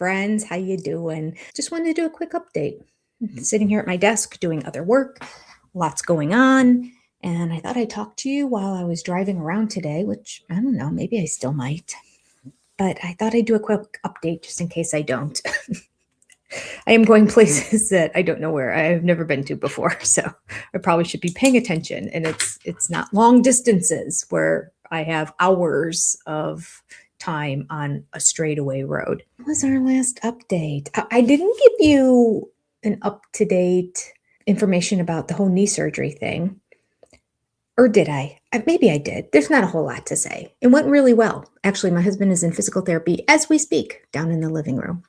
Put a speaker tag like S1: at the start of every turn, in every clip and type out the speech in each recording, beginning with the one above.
S1: friends. How you doing? Just wanted to do a quick update. Sitting here at my desk doing other work, lots going on, and I thought I'd talk to you while I was driving around today, which I don't know, maybe I still might. But I thought I'd do a quick update just in case I don't. I am going places that I don't know where I've never been to before, so I probably should be paying attention. And it's not long distances where I have hours of time on a straightaway road. What was our last update? I didn't give you an up-to-date information about the whole knee surgery thing. Or did I? Maybe I did. There's not a whole lot to say. It went really well. Actually, my husband is in physical therapy as we speak down in the living room.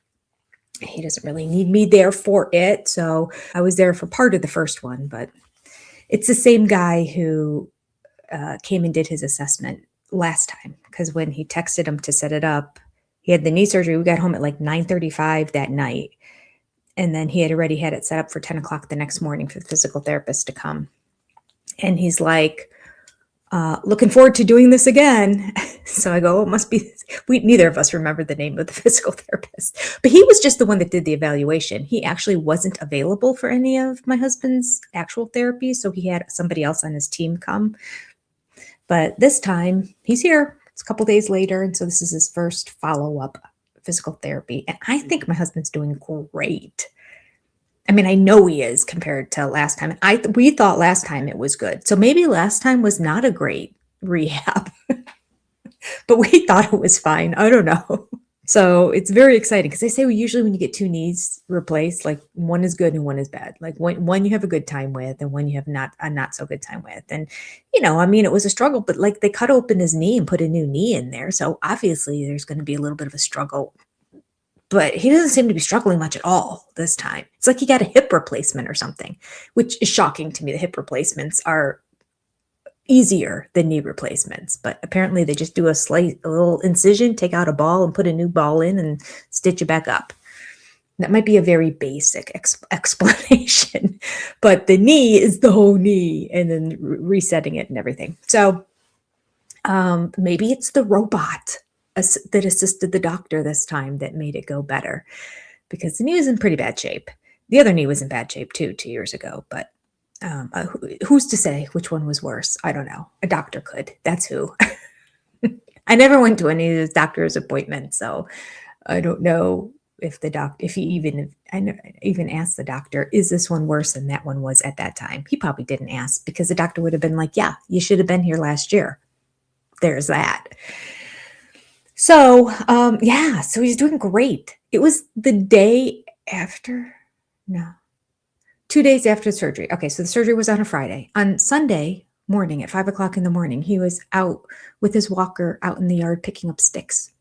S1: He doesn't really need me there for it. So I was there for part of the first one, but it's the same guy who came and did his assessment last time. Because when he texted him to set it up, he had the knee surgery. We got home at like 9:35 that night. And then he had already had it set up for 10 o'clock the next morning for the physical therapist to come. And he's like, looking forward to doing this again. So I go, it must be, neither of us remember the name of the physical therapist, but he was just the one that did the evaluation. He actually wasn't available for any of my husband's actual therapy. So he had somebody else on his team come, but this time he's here. It's a couple days later. And so this is his first follow-up physical therapy. And I think my husband's doing great. I mean, I know he is compared to last time. We thought last time it was good. So maybe last time was not a great rehab, but we thought it was fine. I don't know. So it's very exciting because they say usually when you get two knees replaced, like one is good and one is bad. Like one you have a good time with and one you have a not so good time with. And, I mean, it was a struggle, but like they cut open his knee and put a new knee in there. So obviously there's going to be a little bit of a struggle. But he doesn't seem to be struggling much at all this time. It's like he got a hip replacement or something, which is shocking to me. The hip replacements are easier than knee replacements, but apparently they just do a little incision, take out a ball and put a new ball in and stitch it back up. That might be a very basic explanation, but the knee is the whole knee and then resetting it and everything. So maybe it's the robot that assisted the doctor this time that made it go better, because the knee was in pretty bad shape. The other knee was in bad shape too 2 years ago, but who's to say which one was worse? I don't know. A doctor could. That's who. I never went to any of his doctor's appointments, so I don't know if I even asked the doctor, is this one worse than that one was at that time? He probably didn't ask, because the doctor would have been like, yeah, you should have been here last year. There's that. So, so he's doing great. It was the day after, 2 days after the surgery. Okay, so the surgery was on a Friday. On Sunday morning at 5 o'clock in the morning, he was out with his walker out in the yard picking up sticks.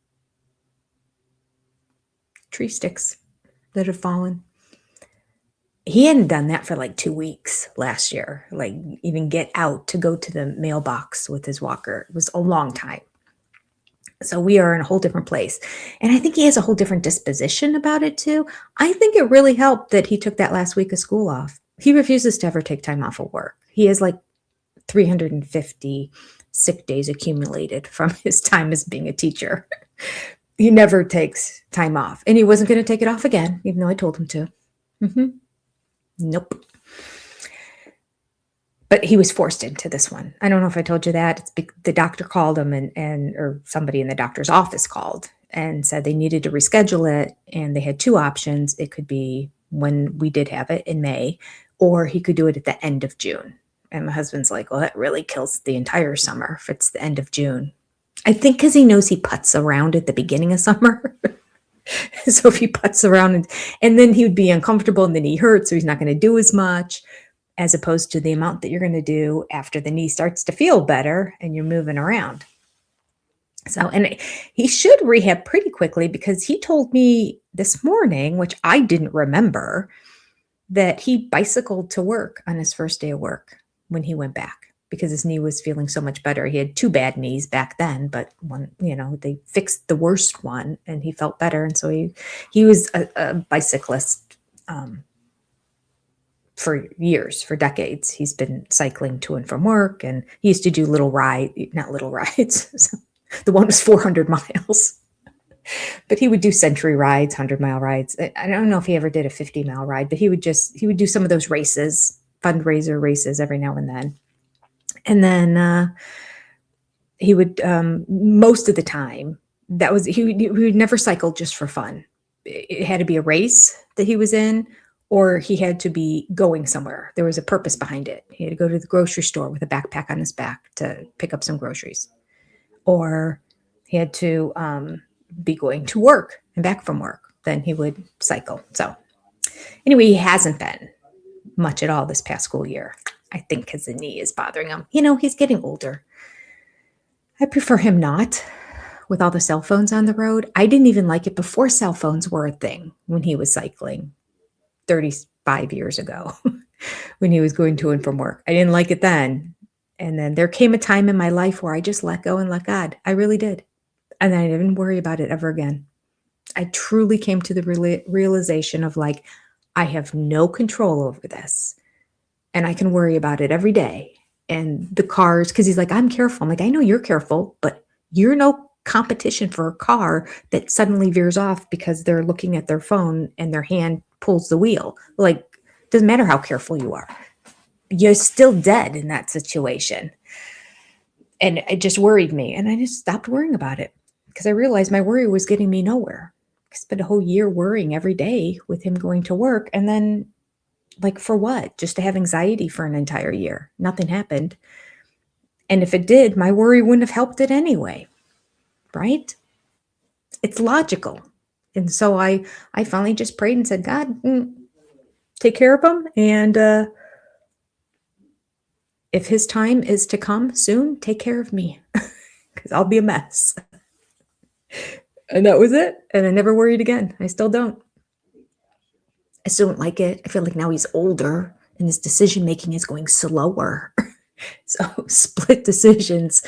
S1: Tree sticks that had fallen. He hadn't done that for like 2 weeks last year, like even get out to go to the mailbox with his walker. It was a long time. So we are in a whole different place. And I think he has a whole different disposition about it too. I think it really helped that he took that last week of school off. He refuses to ever take time off of work. He has like 350 sick days accumulated from his time as being a teacher. He never takes time off. And he wasn't going to take it off again, even though I told him to. Nope. But he was forced into this one. I don't know if I told you that. The doctor called him or somebody in the doctor's office called and said they needed to reschedule it. And they had two options. It could be when we did have it in May, or he could do it at the end of June. And my husband's like, well, that really kills the entire summer if it's the end of June. I think because he knows he putts around at the beginning of summer. So if he putts around and then he would be uncomfortable and the knee hurts, so he's not going to do as much, as opposed to the amount that you're going to do after the knee starts to feel better and you're moving around. So, and he should rehab pretty quickly, because he told me this morning, which I didn't remember, that he bicycled to work on his first day of work when he went back, because his knee was feeling so much better. He had two bad knees back then, but one, they fixed the worst one and he felt better. And so he was a bicyclist, for years, for decades. He's been cycling to and from work, and he used to do not little rides. So the one was 400 miles. But he would do century rides, 100-mile rides. I don't know if he ever did a 50-mile ride, but he would do some of those races, fundraiser races every now and then. And then he would, most of the time, he would never cycle just for fun. It had to be a race that he was in, or he had to be going somewhere. There was a purpose behind it. He had to go to the grocery store with a backpack on his back to pick up some groceries, or he had to be going to work and back from work. Then he would cycle. So anyway, he hasn't been much at all this past school year. I think because the knee is bothering him. He's getting older. I prefer him not with all the cell phones on the road. I didn't even like it before cell phones were a thing when he was cycling 35 years ago when he was going to and from work. I didn't like it then. And then there came a time in my life where I just let go and let God. I really did. And I didn't worry about it ever again. I truly came to the realization of like, I have no control over this. And I can worry about it every day. And the cars, because he's like, I'm careful. I'm like, I know you're careful, but you're no competition for a car that suddenly veers off because they're looking at their phone and their hand pulls the wheel. Like, doesn't matter how careful you are. You're still dead in that situation. And it just worried me. And I just stopped worrying about it because I realized my worry was getting me nowhere. I spent a whole year worrying every day with him going to work. And then, like, for what? Just to have anxiety for an entire year. Nothing happened. And if it did, my worry wouldn't have helped it anyway. Right? It's logical. And so I finally just prayed and said, God, take care of him. And if his time is to come soon, take care of me because I'll be a mess. And that was it. And I never worried again. I still don't. I still don't like it. I feel like now he's older and his decision-making is going slower. So split decisions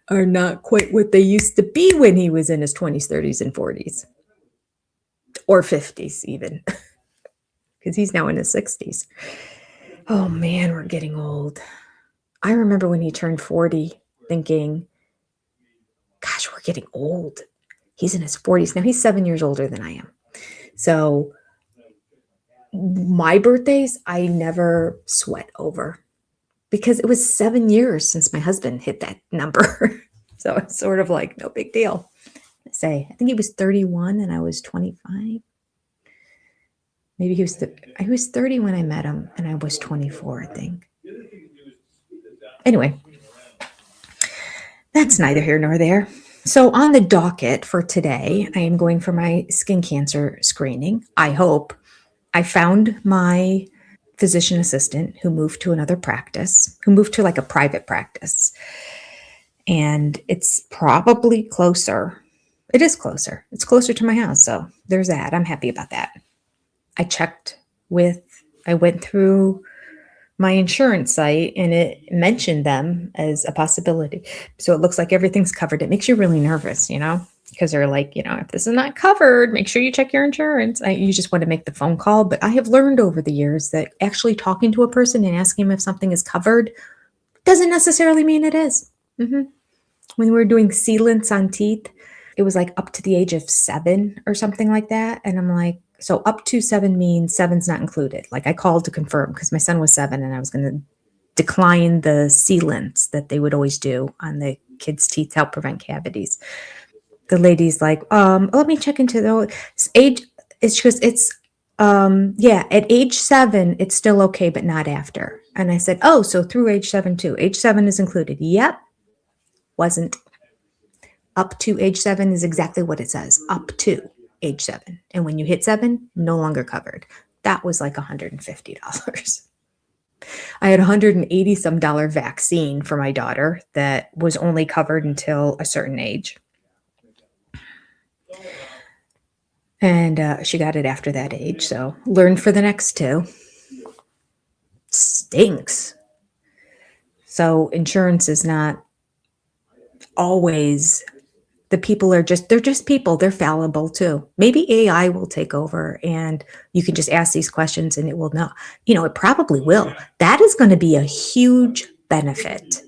S1: are not quite what they used to be when he was in his 20s, 30s, and 40s. Or 50s even. Because he's now in his 60s. Oh man, we're getting old. I remember when he turned 40 thinking, gosh, we're getting old. He's in his 40s. Now he's 7 years older than I am. So my birthdays, I never sweat over because it was 7 years since my husband hit that number. So it's sort of like no big deal. I think he was 31 and I was 25. Maybe he was 30 when I met him and I was 24, I think. Anyway, that's neither here nor there. So on the docket for today, I am going for my skin cancer screening. I hope. I found my physician assistant who moved to another practice, who moved to like a private practice. And it's probably closer. It is closer. It's closer to my house. So there's that. I'm happy about that. I went through my insurance site and it mentioned them as a possibility. So it looks like everything's covered. It makes you really nervous, because they're like, if this is not covered, make sure you check your insurance. You just want to make the phone call. But I have learned over the years that actually talking to a person and asking them if something is covered doesn't necessarily mean it is. When we were doing sealants on teeth, it was like up to the age of 7 or something like that. And I'm like, so up to 7 means 7's not included. Like I called to confirm because my son was 7 and I was going to decline the sealants that they would always do on the kids' teeth to help prevent cavities. The lady's like, let me check into the age. It's just, at age 7, it's still okay, but not after. And I said, oh, so through age 7 too. Age 7 is included. Yep. Wasn't. Up to age 7 is exactly what it says. Up to age 7. And when you hit 7, no longer covered. That was like $150. I had $180 some vaccine for my daughter that was only covered until a certain age. And she got it after that age. So learned for the next 2. Stinks. So insurance is not always, the people they're just people. They're fallible too. Maybe AI will take over and you can just ask these questions and it will know. It probably will. That is going to be a huge benefit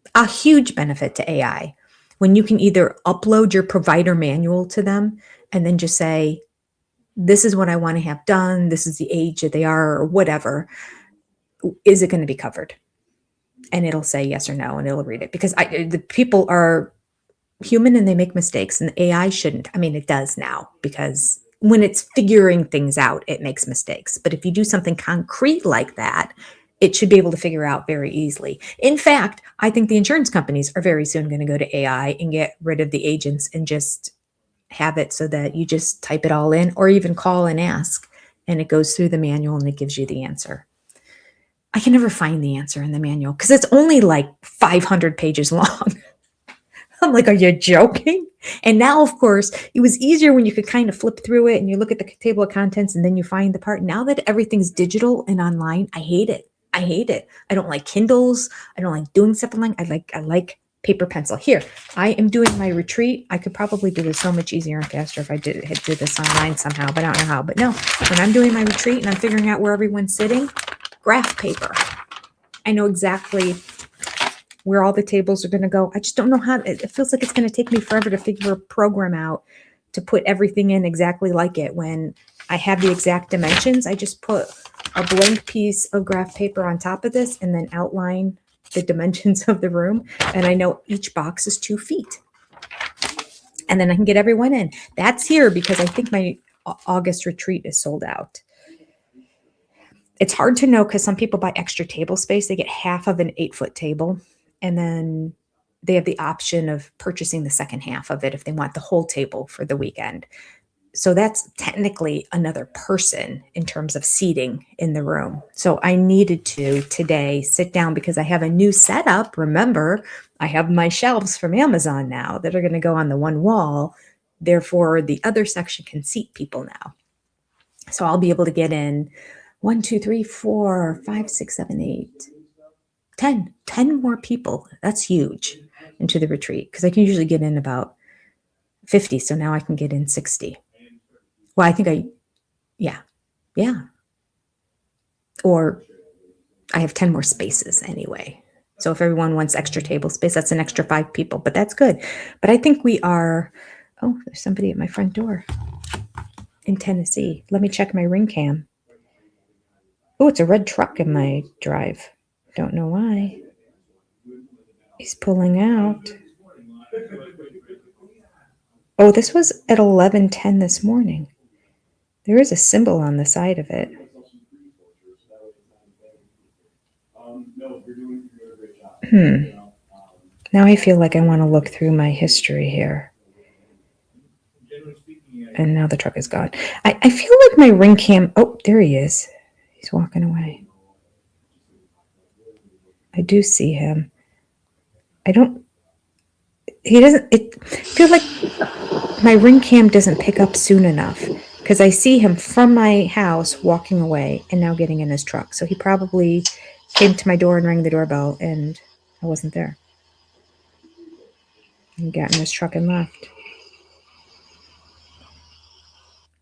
S1: to AI. when you can either upload your provider manual to them and then just say, this is what I want to have done. This is the age that they are or whatever. Is it going to be covered? And it'll say yes or no, and it'll read it because the people are human and they make mistakes, and the AI shouldn't. I mean, it does now because when it's figuring things out, it makes mistakes. But if you do something concrete like that, it should be able to figure out very easily. In fact, I think the insurance companies are very soon going to go to AI and get rid of the agents and just have it so that you just type it all in or even call and ask, and it goes through the manual and it gives you the answer. I can never find the answer in the manual because it's only like 500 pages long. I'm like, are you joking? And now, of course, it was easier when you could kind of flip through it and you look at the table of contents and then you find the part. Now that everything's digital and online, I hate it. I hate it. I don't like Kindles. I don't like doing stuff online. I like paper pencil. Here, I am doing my retreat. I could probably do this so much easier and faster if I did this online somehow, but I don't know how. But no, when I'm doing my retreat and I'm figuring out where everyone's sitting, graph paper. I know exactly where all the tables are going to go. I just don't know how. It feels like it's going to take me forever to figure a program out to put everything in exactly like it. When I have the exact dimensions, I just put a blank piece of graph paper on top of this and then outline the dimensions of the room. And I know each box is 2 feet. And then I can get everyone in. That's here because I think my August retreat is sold out. It's hard to know because some people buy extra table space. They get half of an 8-foot table, and then they have the option of purchasing the second half of it if they want the whole table for the weekend. So that's technically another person in terms of seating in the room. So I needed to today sit down because I have a new setup. Remember, I have my shelves from Amazon now that are going to go on the one wall. Therefore, the other section can seat people now. So I'll be able to get in 1, 2, 3, 4, 5, 6, 7, 8, 10 more people. That's huge into the retreat because I can usually get in about 50. So now I can get in 60. Well, I think yeah. Or I have 10 more spaces anyway. So if everyone wants extra table space, that's an extra 5 people, but that's good. But I think we are, oh, there's somebody at my front door in Tennessee. Let me check my ring cam. Oh, it's a red truck in my drive. Don't know why. He's pulling out. Oh, this was at 11:10 this morning. There is a symbol on the side of it. Now I feel like I want to look through my history here. And now the truck is gone. I feel like my ring cam. Oh, there he is. He's walking away. I do see him. He doesn't. It feels like my ring cam doesn't pick up soon enough because I see him from my house walking away and now getting in his truck. So he probably came to my door and rang the doorbell and I wasn't there. He got in his truck and left.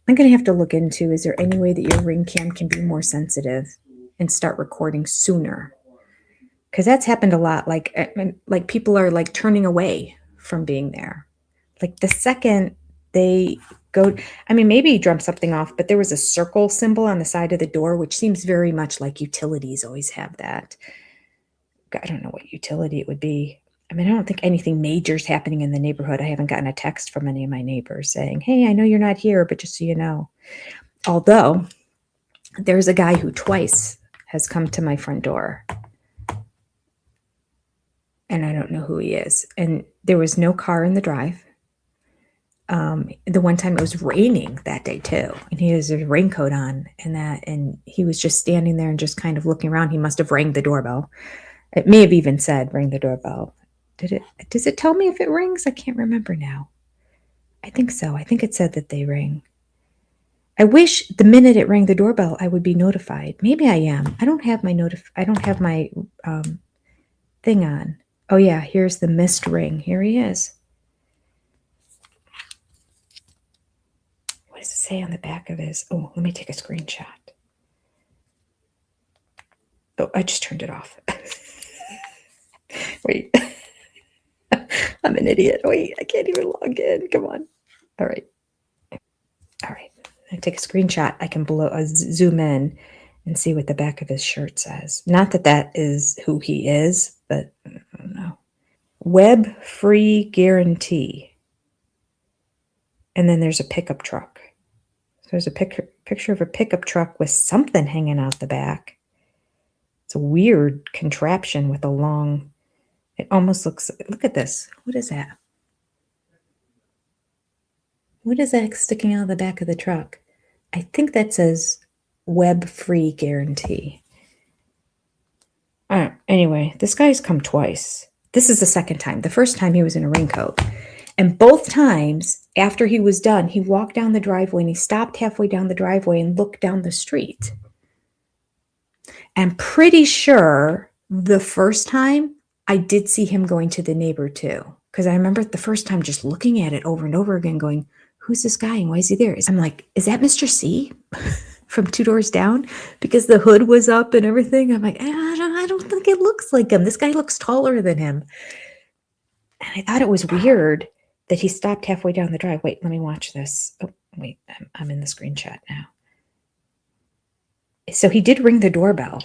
S1: I'm going to have to look into, is there any way that your ring cam can be more sensitive and start recording sooner? Because that's happened a lot. Like people are like turning away from being there. Like the second they go, I mean, maybe he dreamt something off, but there was a circle symbol on the side of the door, which seems very much like utilities always have that. I don't know what utility it would be. I mean, I don't think anything major is happening in the neighborhood. I haven't gotten a text from any of my neighbors saying, hey, I know you're not here, but just so you know. Although there's a guy who twice has come to my front door. And I don't know who he is. And there was no car in the drive. The one time it was raining that day too. And he has a raincoat on and he was just standing there and just kind of looking around. He must have rang the doorbell. It may have even said ring the doorbell. Does it tell me if it rings? I can't remember now. I think so. I think it said that they ring. I wish the minute it rang the doorbell, I would be notified. Maybe I am. I don't have my thing on. Oh yeah, here's the missed ring. Here he is. What does it say on the back of his? Oh, let me take a screenshot. Oh, I just turned it off. Wait. I'm an idiot. Wait, I can't even log in. Come on. All right. All right. I take a screenshot. I can zoom in and see what the back of his shirt says. Not that that is who he is, but I don't know. Web free guarantee. And then there's a pickup truck. So there's a picture of a pickup truck with something hanging out the back. It's a weird contraption with a long, it almost looks, look at this. What is that? What is that sticking out of the back of the truck? I think that says web free guarantee. Anyway, this guy's come twice. This is the second time. The first time he was in a raincoat. And both times after he was done, he walked down the driveway and he stopped halfway down the driveway and looked down the street. I'm pretty sure the first time I did see him going to the neighbor too. Because I remember the first time just looking at it over and over again going, who's this guy and why is he there? I'm like, is that Mr. C from 2 doors down? Because the hood was up and everything. I'm like, I don't think it looks like him. This guy looks taller than him. And I thought it was weird that he stopped halfway down the drive. Wait, let me watch this. Oh, wait, I'm in the screenshot now. So he did ring the doorbell.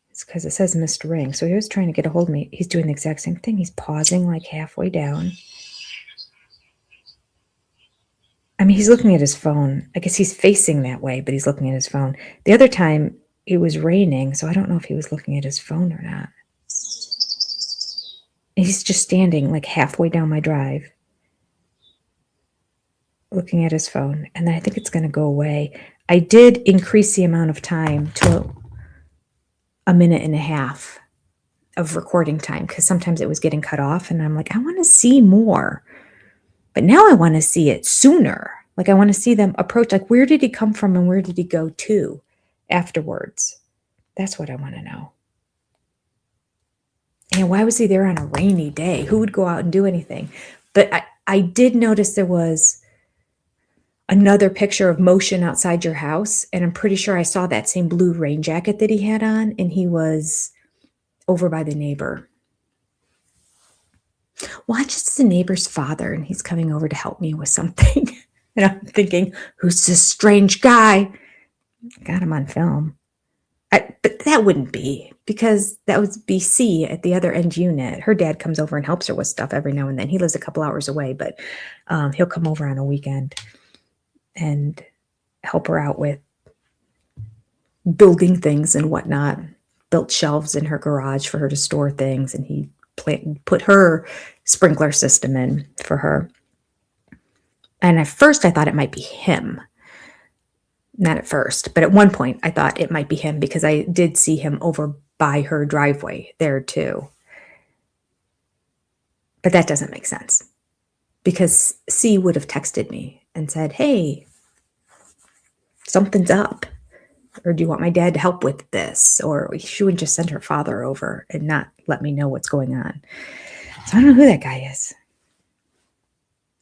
S1: It's because it says missed ring. So he was trying to get a hold of me. He's doing the exact same thing. He's pausing like halfway down. I mean, he's looking at his phone. I guess he's facing that way, but he's looking at his phone. The other time it was raining, so I don't know if he was looking at his phone or not. He's just standing like halfway down my drive, looking at his phone, and I think it's going to go away. I did increase the amount of time to a minute and a half of recording time because sometimes it was getting cut off, and I'm like, I want to see more. But now I want to see it sooner. Like I want to see them approach, like where did he come from and where did he go to afterwards? That's what I want to know. And why was he there on a rainy day? Who would go out and do anything? But I did notice there was another picture of motion outside your house. And I'm pretty sure I saw that same blue rain jacket that he had on. And he was over by the neighbor. Watch, it's the neighbor's father. And he's coming over to help me with something. And I'm thinking, who's this strange guy? Got him on film. But that wouldn't be, because that was BC at the other end unit. Her dad comes over and helps her with stuff every now and then. He lives a couple hours away, but he'll come over on a weekend and help her out with building things and whatnot. Built shelves in her garage for her to store things, and he put her sprinkler system in for her. And at first I thought it might be him. Not at first, but at one point I thought it might be him because I did see him over by her driveway there too. But that doesn't make sense because C would have texted me and said, hey, something's up. Or do you want my dad to help with this? Or she would just send her father over and not let me know what's going on. So I don't know who that guy is.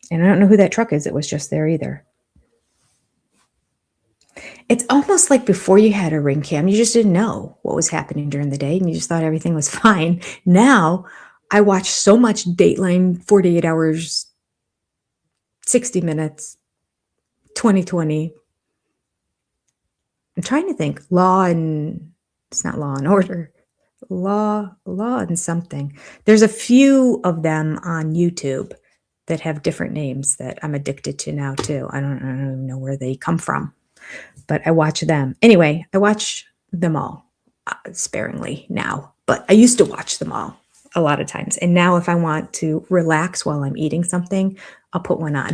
S1: And I don't know who that truck is. It was just there either. It's almost like before you had a ring cam, you just didn't know what was happening during the day and you just thought everything was fine. Now I watch so much Dateline, 48 Hours, 60 Minutes, 2020. I'm trying to think. It's not Law and Order. Law and something. There's a few of them on YouTube that have different names that I'm addicted to now too. I don't even know where they come from. But I watch them. Anyway, I watch them all sparingly now. But I used to watch them all a lot of times. And now if I want to relax while I'm eating something, I'll put one on.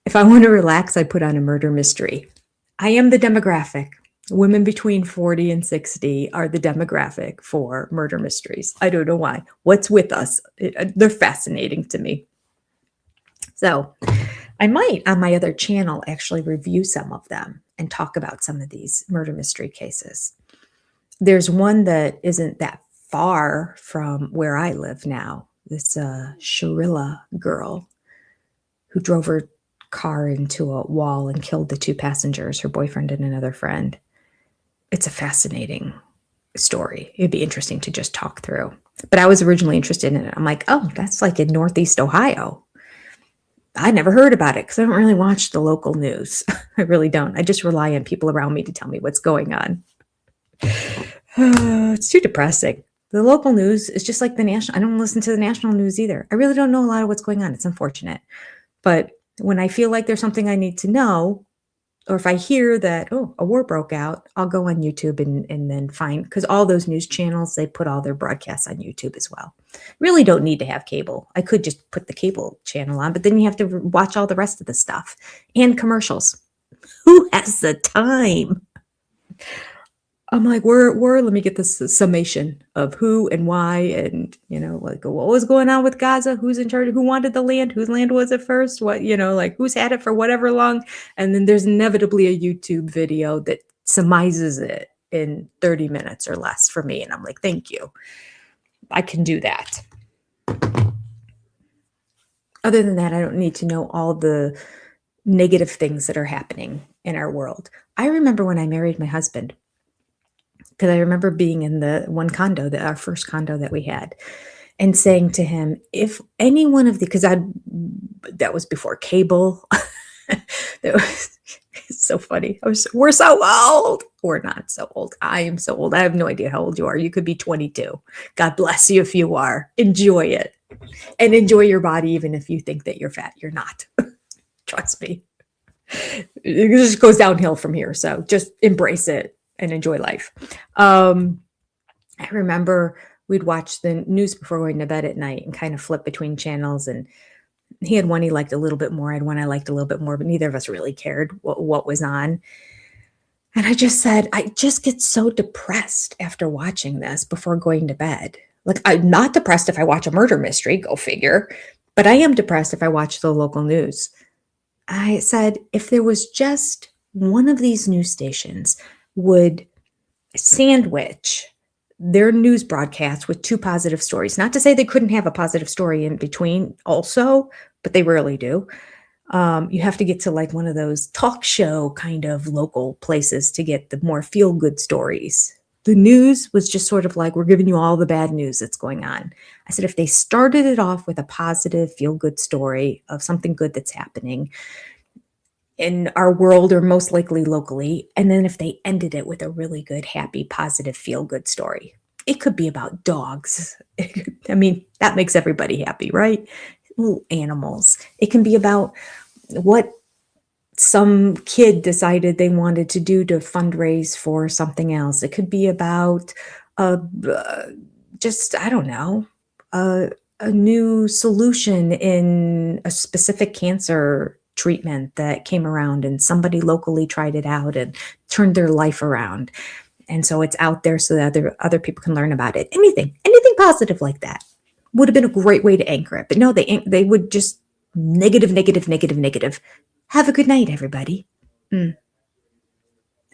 S1: If I want to relax, I put on a murder mystery. I am the demographic. Women between 40 and 60 are the demographic for murder mysteries. I don't know why. What's with us? They're fascinating to me. So I might, on my other channel, actually review some of them and talk about some of these murder mystery cases. There's one that isn't that far from where I live now. This Sharilla girl who drove her car into a wall and killed the 2 passengers, her boyfriend and another friend. It's a fascinating story. It'd be interesting to just talk through. But I was originally interested in it. I'm like, oh, that's like in Northeast Ohio. I never heard about it because I don't really watch the local news. I really don't. I just rely on people around me to tell me what's going on. It's too depressing. The local news is just like the national. I don't listen to the national news either. I really don't know a lot of what's going on. It's unfortunate. But when I feel like there's something I need to know, or if I hear that, oh, a war broke out, I'll go on YouTube and then find, because all those news channels, they put all their broadcasts on YouTube as well. Really don't need to have cable. I could just put the cable channel on, but then you have to watch all the rest of the stuff and commercials. Who has the time? I'm like, let me get this summation of who and why, and, like what was going on with Gaza, who's in charge, who wanted the land, whose land was it first, what, like who's had it for whatever long. And then there's inevitably a YouTube video that surmises it in 30 minutes or less for me. And I'm like, thank you. I can do that. Other than that, I don't need to know all the negative things that are happening in our world. I remember when I married my husband, because I remember being in the one condo, our first condo that we had, and saying to him, if any one of because that was before cable. That was it's so funny. We're so old. We're not so old. I am so old. I have no idea how old you are. You could be 22. God bless you if you are. Enjoy it. And enjoy your body even if you think that you're fat. You're not. Trust me. It just goes downhill from here. So just embrace it and enjoy life. I remember we'd watch the news before going to bed at night and kind of flip between channels. And he had one he liked a little bit more. I had one I liked a little bit more, but neither of us really cared what was on. And I just said, I just get so depressed after watching this before going to bed. Like, I'm not depressed if I watch a murder mystery, go figure, but I am depressed if I watch the local news. I said, if there was just one of these news stations would sandwich their news broadcast with 2 positive stories, not to say they couldn't have a positive story in between also, but they rarely do. You have to get to like one of those talk show kind of local places to get the more feel good stories. The news was just sort of like, we're giving you all the bad news that's going on. I said, if they started it off with a positive feel good story of something good that's happening in our world, or most likely locally, and then if they ended it with a really good, happy, positive, feel-good story. It could be about dogs. I mean, that makes everybody happy, right? Little animals. It can be about what some kid decided they wanted to do to fundraise for something else. It could be about just, I don't know, a new solution in a specific cancer treatment that came around and somebody locally tried it out and turned their life around. And so it's out there so that other people can learn about it. Anything positive like that would have been a great way to anchor it. But no, they would just negative. Have a good night, everybody. And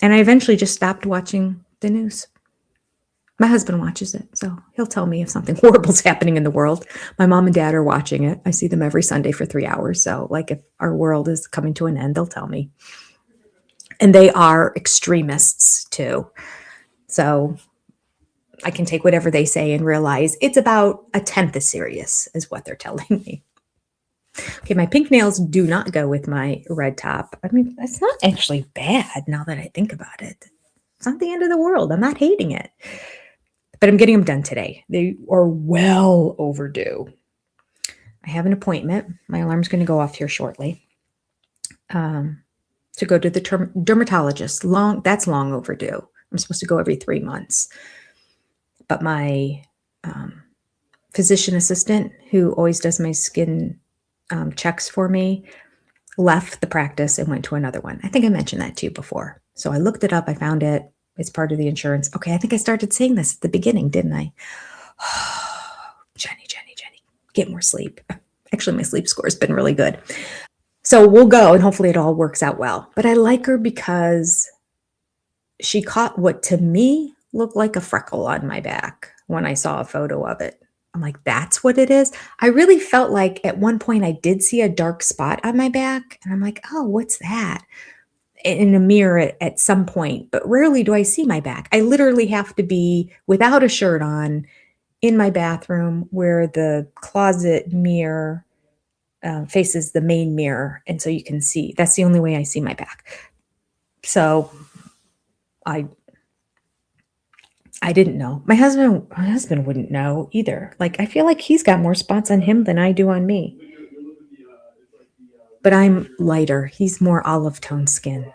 S1: I eventually just stopped watching the news. My husband watches it, so he'll tell me if something horrible is happening in the world. My mom and dad are watching it. I see them every Sunday for 3 hours. So like if our world is coming to an end, they'll tell me. And they are extremists too. So I can take whatever they say and realize it's about 1/10 as serious as what they're telling me. Okay, my pink nails do not go with my red top. I mean, it's not actually bad now that I think about it. It's not the end of the world. I'm not hating it. But I'm getting them done today. They are well overdue. I have an appointment. My alarm's going to go off here shortly. To go to the dermatologist. That's long overdue. I'm supposed to go every 3 months. But my physician assistant, who always does my skin checks for me, left the practice and went to another one. I think I mentioned that to you before. So I looked it up. I found it. It's part of the insurance. Okay, I think I started saying this at the beginning, didn't I? Jenny, get more sleep. Actually, my sleep score has been really good. So we'll go and hopefully it all works out well. But I like her because she caught what to me looked like a freckle on my back when I saw a photo of it. I'm like, that's what it is. I really felt like at one point I did see a dark spot on my back. And I'm like, oh, what's that? In a mirror at some point, but rarely do I see my back. I literally have to be without a shirt on in my bathroom where the closet mirror faces the main mirror. And so you can see, that's the only way I see my back. So I didn't know. My husband wouldn't know either. Like, I feel like he's got more spots on him than I do on me. But I'm lighter. He's more olive tone skin.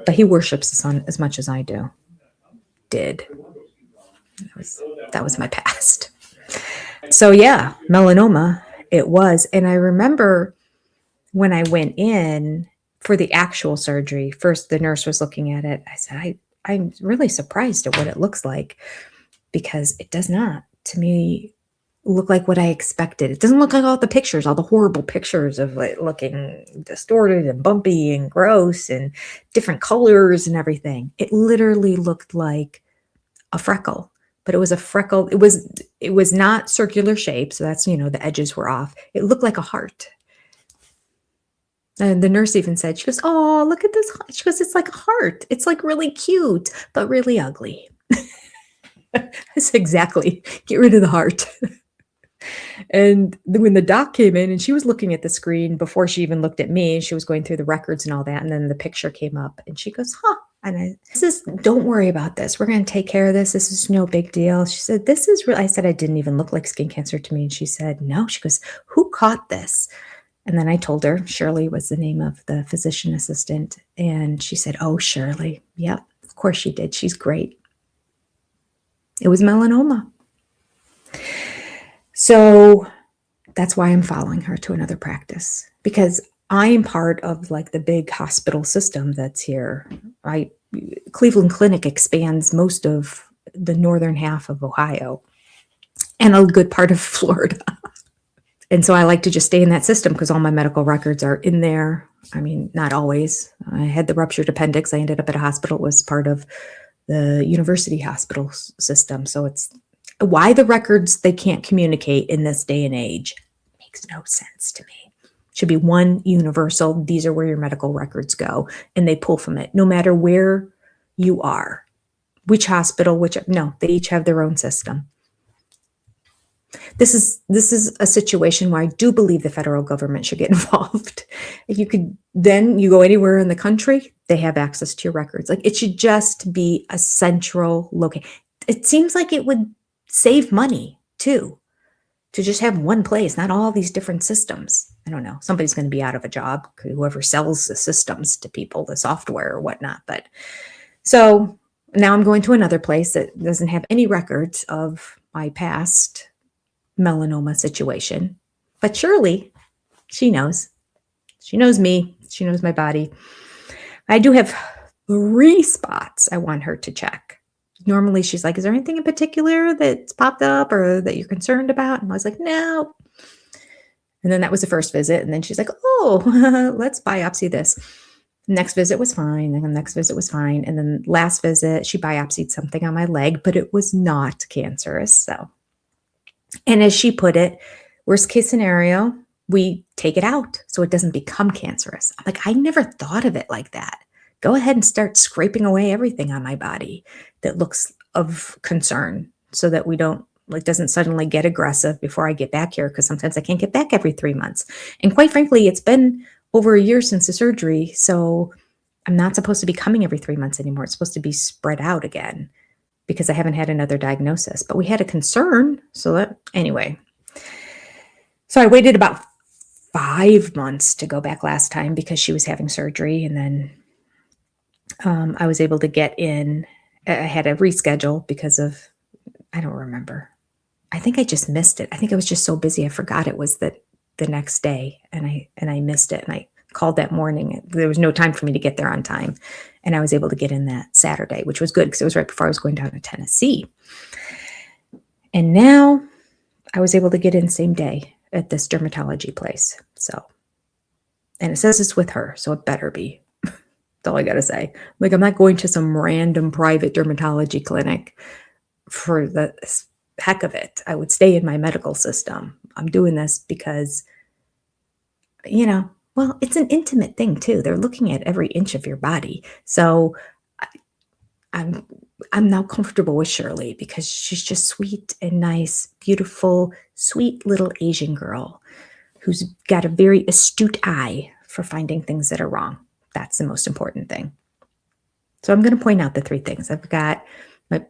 S1: But he worships the sun as much as I do. Did. That was my past. So yeah, melanoma it was. And I remember when I went in for the actual surgery, first the nurse was looking at it. I said, I'm really surprised at what it looks like, because it does not, to me, look like what I expected. It doesn't look like all the pictures, all the horrible pictures of it looking distorted and bumpy and gross and different colors and everything. It literally looked like a freckle, but it was a freckle. It was not circular shape. So that's, the edges were off. It looked like a heart. And the nurse even said, she goes, "Oh, look at this." She goes, "It's like a heart. It's like really cute, but really ugly." That's exactly. Get rid of the heart. And when the doc came in and she was looking at the screen before she even looked at me, she was going through the records and all that. And then the picture came up and she goes, "Huh." And don't worry about this. We're going to take care of this. This is no big deal. She said, "This is real." I said, "I didn't even look like skin cancer to me." And she said, "No." She goes, "Who caught this?" And then I told her, Shirley was the name of the physician assistant. And she said, "Oh, Shirley. Yep, of course she did. She's great." It was melanoma. So that's why I'm following her to another practice, because I'm part of like the big hospital system that's here. Cleveland Clinic expands most of the northern half of Ohio and a good part of Florida. And so I like to just stay in that system because all my medical records are in there. I mean, not always. I had the ruptured appendix. I ended up at a hospital. It was part of the university hospital system. So it's why the records, they can't communicate in this day and age. Makes no sense to me. Should be one universal. These are where your medical records go, and they pull from it no matter where you are, which hospital, no, they each have their own system. This is a situation where I do believe the federal government should get involved. If you go anywhere in the country, they have access to your records. Like, it should just be a central location. It seems like it would save money too, to just have one place, not all these different systems. I don't know. Somebody's going to be out of a job, whoever sells the systems to people, the software or whatnot. But so now I'm going to another place that doesn't have any records of my past melanoma situation. But Shirley, she knows. She knows me. She knows my body. I do have 3 spots I want her to check. Normally she's like, "Is there anything in particular that's popped up or that you're concerned about?" And I was like, "No." And then that was the first visit. And then she's like, "Oh, let's biopsy this." Next visit was fine. And the next visit was fine. And then last visit, she biopsied something on my leg, but it was not cancerous. So, and as she put it, worst case scenario, we take it out so it doesn't become cancerous. I'm like, I never thought of it like that. Go ahead and start scraping away everything on my body that looks of concern so that doesn't suddenly get aggressive before I get back here, because sometimes I can't get back every 3 months. And quite frankly, it's been over a year since the surgery, so I'm not supposed to be coming every 3 months anymore. It's supposed to be spread out again because I haven't had another diagnosis. But we had a concern, anyway. So I waited about 5 months to go back last time because she was having surgery, and then I was able to get in. I had to reschedule because of, I don't remember. I think I just missed it. I think I was just so busy. I forgot it was the next day, and I missed it. And I called that morning. There was no time for me to get there on time. And I was able to get in that Saturday, which was good because it was right before I was going down to Tennessee. And now I was able to get in same day at this dermatology place. So, and it says it's with her, so it better be. That's all I got to say. Like, I'm not going to some random private dermatology clinic for the heck of it. I would stay in my medical system. I'm doing this because, well, it's an intimate thing too. They're looking at every inch of your body. So I'm I'm now comfortable with Shirley because she's just sweet and nice, beautiful, sweet little Asian girl who's got a very astute eye for finding things that are wrong. That's the most important thing. So I'm going to point out the 3 things. I've got my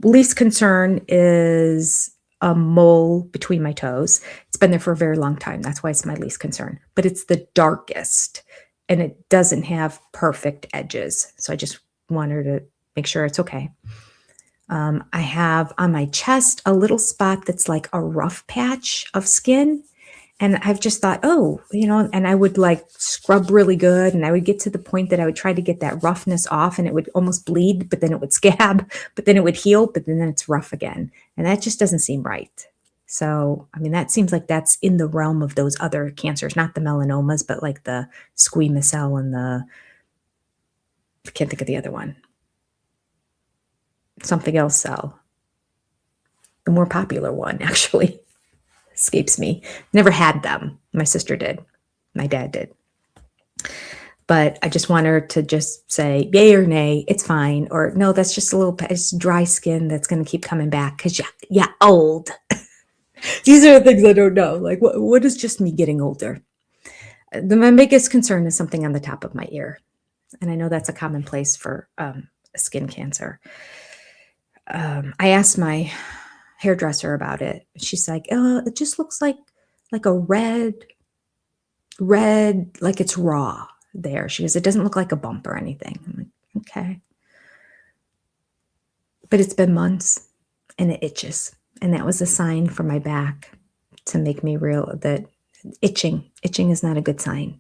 S1: least concern is a mole between my toes. It's been there for a very long time. That's why it's my least concern. But it's the darkest, and it doesn't have perfect edges. So I just want her to make sure it's okay. I have on my chest a little spot that's like a rough patch of skin. And I've just thought, oh, and I would like scrub really good. And I would get to the point that I would try to get that roughness off, and it would almost bleed, but then it would scab, but then it would heal, but then it's rough again. And that just doesn't seem right. So, I mean, that seems like that's in the realm of those other cancers, not the melanomas, but like the squamous cell and I can't think of the other one. Something else cell. The more popular one, actually. Escapes me. Never had them. My sister did. My dad did. But I just want her to just say yay or nay, it's fine. Or no, that's just a little it's dry skin that's going to keep coming back because yeah, old. These are the things I don't know. Like what is just me getting older? My biggest concern is something on the top of my ear. And I know that's a commonplace for skin cancer. I asked my hairdresser about it. She's like, oh, it just looks like a red, like it's raw there. She goes, it doesn't look like a bump or anything. I'm like, okay. But it's been months and it itches. And that was a sign for my back to make me real that itching is not a good sign.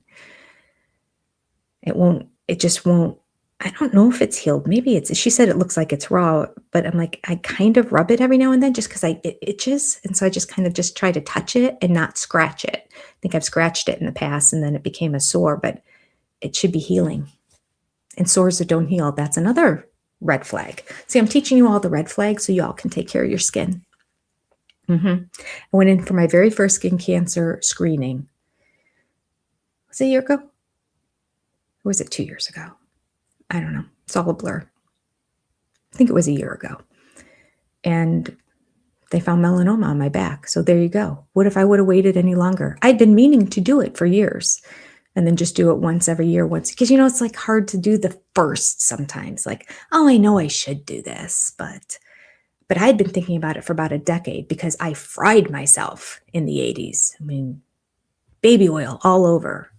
S1: It just won't. I don't know if it's healed. Maybe she said it looks like it's raw, but I'm like, I kind of rub it every now and then just because it itches. And so I just kind of just try to touch it and not scratch it. I think I've scratched it in the past and then it became a sore, but it should be healing. And sores that don't heal, that's another red flag. See, I'm teaching you all the red flags so you all can take care of your skin. I went in for my very first skin cancer screening. Was it a year ago? Or was it 2 years ago? I don't know. It's all a blur. I think it was a year ago. And they found melanoma on my back. So there you go. What if I would have waited any longer? I'd been meaning to do it for years and then just do it once every year. Because, it's like hard to do the first sometimes. Like, oh, I know I should do this. But I'd been thinking about it for about a decade because I fried myself in the 80s. I mean, baby oil all over.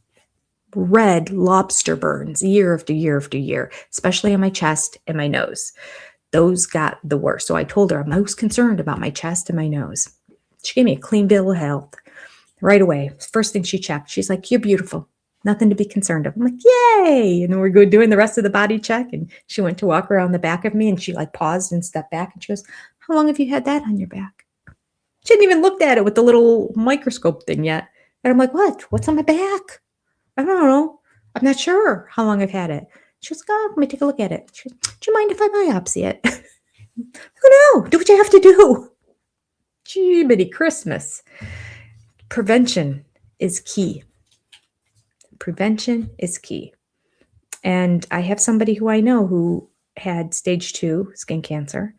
S1: Red lobster burns year after year after year, especially on my chest and my nose. Those got the worst. So I told her I'm most concerned about my chest and my nose. She gave me a clean bill of health right away. First thing she checked, she's like, you're beautiful. Nothing to be concerned of. I'm like, yay. And then we're doing the rest of the body check. And she went to walk around the back of me and she like paused and stepped back. And she goes, how long have you had that on your back? She hadn't even looked at it with the little microscope thing yet. And I'm like, what's on my back? I don't know. I'm not sure how long I've had it. She was like, oh, let me take a look at it. She goes, do you mind if I biopsy it? Oh, no, do what you have to do. Gee, bitty Christmas. Prevention is key. Prevention is key. And I have somebody who I know who had stage 2 skin cancer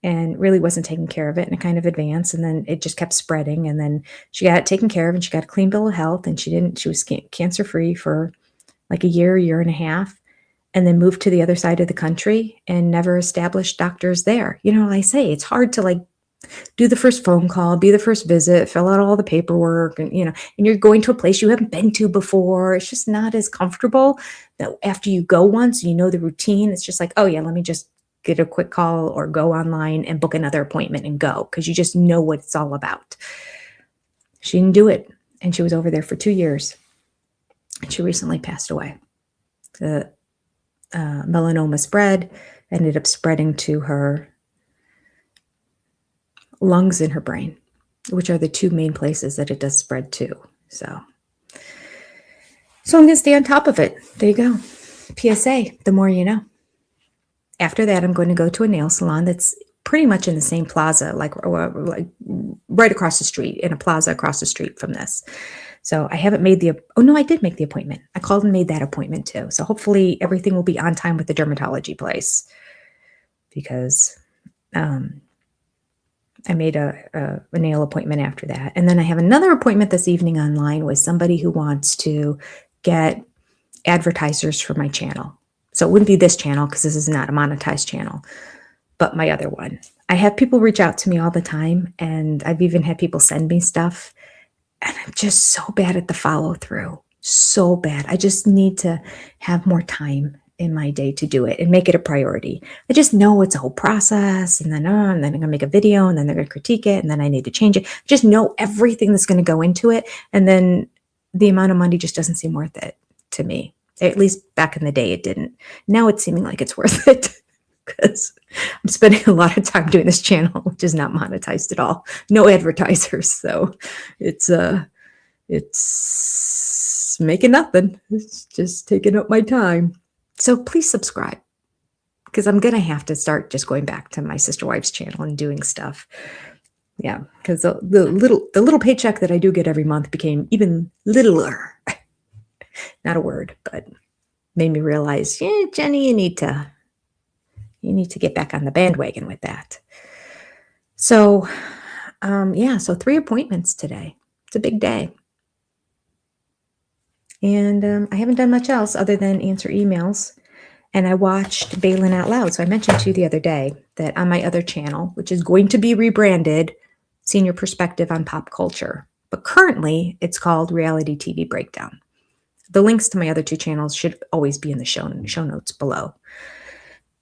S1: and really wasn't taking care of it, and it kind of advanced, and then it just kept spreading, and then she got it taken care of and she got a clean bill of health, and she was cancer free for like a year and a half, and then moved to the other side of the country and never established doctors there. Like I say, it's hard to like do the first phone call, be the first visit, fill out all the paperwork, and and you're going to a place you haven't been to before. It's just not as comfortable. That after you go once, the routine. It's just like, oh yeah, let me just get a quick call or go online and book another appointment and go, because you just know what it's all about. She didn't do it, and she was over there for 2 years, and she recently passed away. The melanoma spread, ended up spreading to her lungs and her brain, which are the 2 main places that it does spread to. So I'm going to stay on top of it. There you go. PSA, the more you know. After that, I'm going to go to a nail salon that's pretty much in the same plaza, like right across the street, in a plaza across the street from this. So I haven't made I did make the appointment. I called and made that appointment too. So hopefully everything will be on time with the dermatology place. because I made a nail appointment after that. And then I have another appointment this evening online with somebody who wants to get advertisers for my channel. So it wouldn't be this channel because this is not a monetized channel, but my other one. I have people reach out to me all the time, and I've even had people send me stuff, and I'm just so bad at the follow through. So bad. I just need to have more time in my day to do it and make it a priority. I just know it's a whole process, and then I'm gonna make a video, and then they're gonna critique it, and then I need to change it. Just know everything that's gonna go into it, and then the amount of money just doesn't seem worth it to me. At least back in the day, it didn't. Now it's seeming like it's worth it because I'm spending a lot of time doing this channel, which is not monetized at all. No advertisers, so it's making nothing. It's just taking up my time. So please subscribe, because I'm gonna have to start just going back to my sister wife's channel and doing stuff. Yeah, because the little paycheck that I do get every month became even littler. Not a word, but made me realize, yeah, Jenny, you need to get back on the bandwagon with that. So, so 3 appointments today. It's a big day. And I haven't done much else other than answer emails. And I watched Balin Out Loud. So I mentioned to you the other day that on my other channel, which is going to be rebranded, Senior Perspective on Pop Culture. But currently, it's called Reality TV Breakdown. The links to my other 2 channels should always be in the show notes below.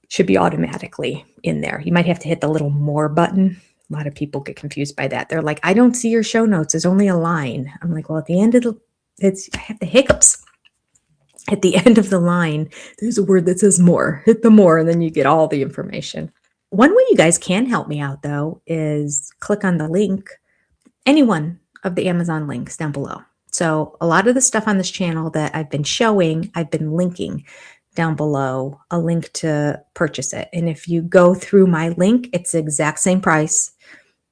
S1: Should be automatically in there. You might have to hit the little more button. A lot of people get confused by that. They're like, I don't see your show notes. There's only a line. I'm like, well, at the end of I have the hiccups. At the end of the line, there's a word that says more. Hit the more, and then you get all the information. One way you guys can help me out, though, is click on the link, any one of the Amazon links down below. So a lot of the stuff on this channel that I've been showing, I've been linking down below, a link to purchase it. And if you go through my link, it's the exact same price.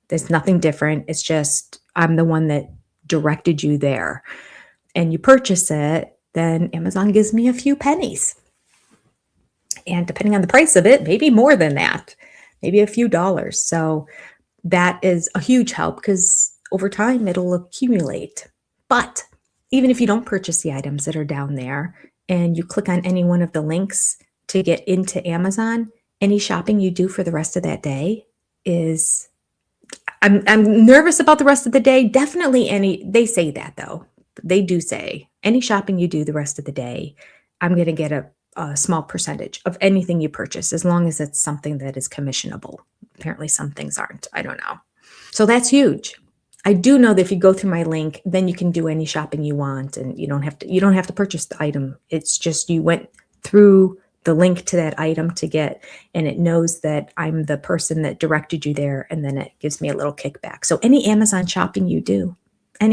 S1: There's nothing different. It's just I'm the one that directed you there. And you purchase it, then Amazon gives me a few pennies. And depending on the price of it, maybe more than that, maybe a few dollars. So that is a huge help, because over time it'll accumulate. But even if you don't purchase the items that are down there and you click on any one of the links to get into Amazon, any shopping you do for the rest of that day is, I'm nervous about the rest of the day. Definitely they say that though. They do say any shopping you do the rest of the day, I'm going to get a small percentage of anything you purchase, as long as it's something that is commissionable. Apparently some things aren't. I don't know. So that's huge. I do know that if you go through my link, then you can do any shopping you want, and you don't have to purchase the item. It's just you went through the link to that item to get, and it knows that I'm the person that directed you there, and then it gives me a little kickback. So any Amazon shopping you do, if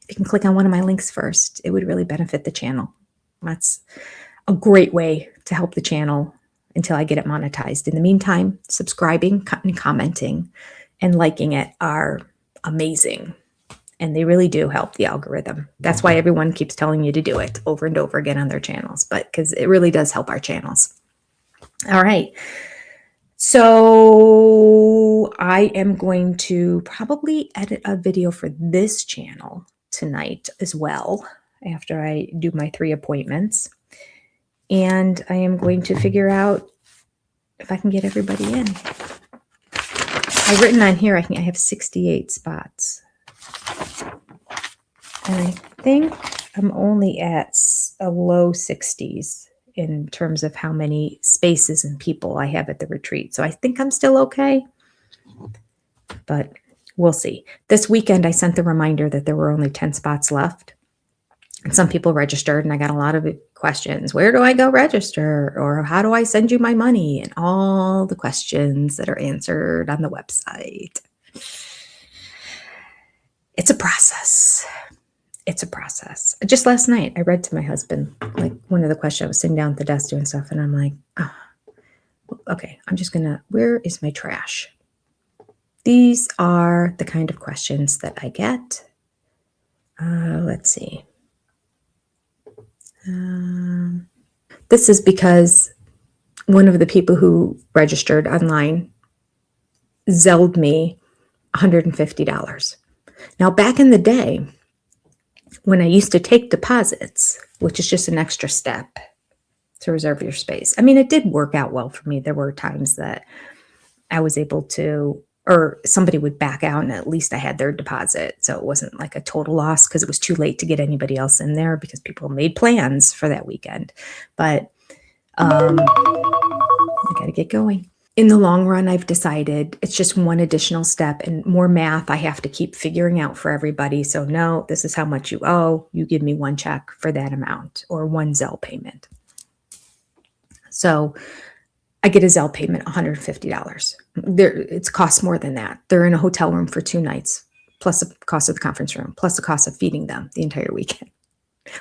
S1: you can click on one of my links first, it would really benefit the channel. That's a great way to help the channel until I get it monetized. In the meantime, subscribing and commenting and liking it are amazing. And they really do help the algorithm. That's why everyone keeps telling you to do it over and over again on their channels, but because it really does help our channels. All right. So I am going to probably edit a video for this channel tonight as well, after I do my 3 appointments. And I am going to figure out if I can get everybody in. I've written on here, I have 68 spots. And I think I'm only at a low 60s in terms of how many spaces and people I have at the retreat. So I think I'm still okay, but we'll see. This weekend, I sent the reminder that there were only 10 spots left. And some people registered, and I got a lot of questions. Where do I go register? Or how do I send you my money? And all the questions that are answered on the website. It's a process. It's a process. Just last night, I read to my husband, like one of the questions. I was sitting down at the desk doing stuff, and I'm like, oh, okay, I'm just going to, where is my trash? These are the kind of questions that I get. Let's see. This is because one of the people who registered online Zelled me $150. Now, back in the day, when I used to take deposits, which is just an extra step to reserve your space, I mean, it did work out well for me. There were times that I was able to, or somebody would back out and at least I had their deposit. So it wasn't like a total loss because it was too late to get anybody else in there because people made plans for that weekend. But I got to get going. In the long run, I've decided it's just one additional step and more math I have to keep figuring out for everybody. So no, this is how much you owe. You give me one check for that amount or one Zelle payment. So I get a Zelle payment, $150. It costs more than that. They're in a hotel room for 2 nights, plus the cost of the conference room, plus the cost of feeding them the entire weekend,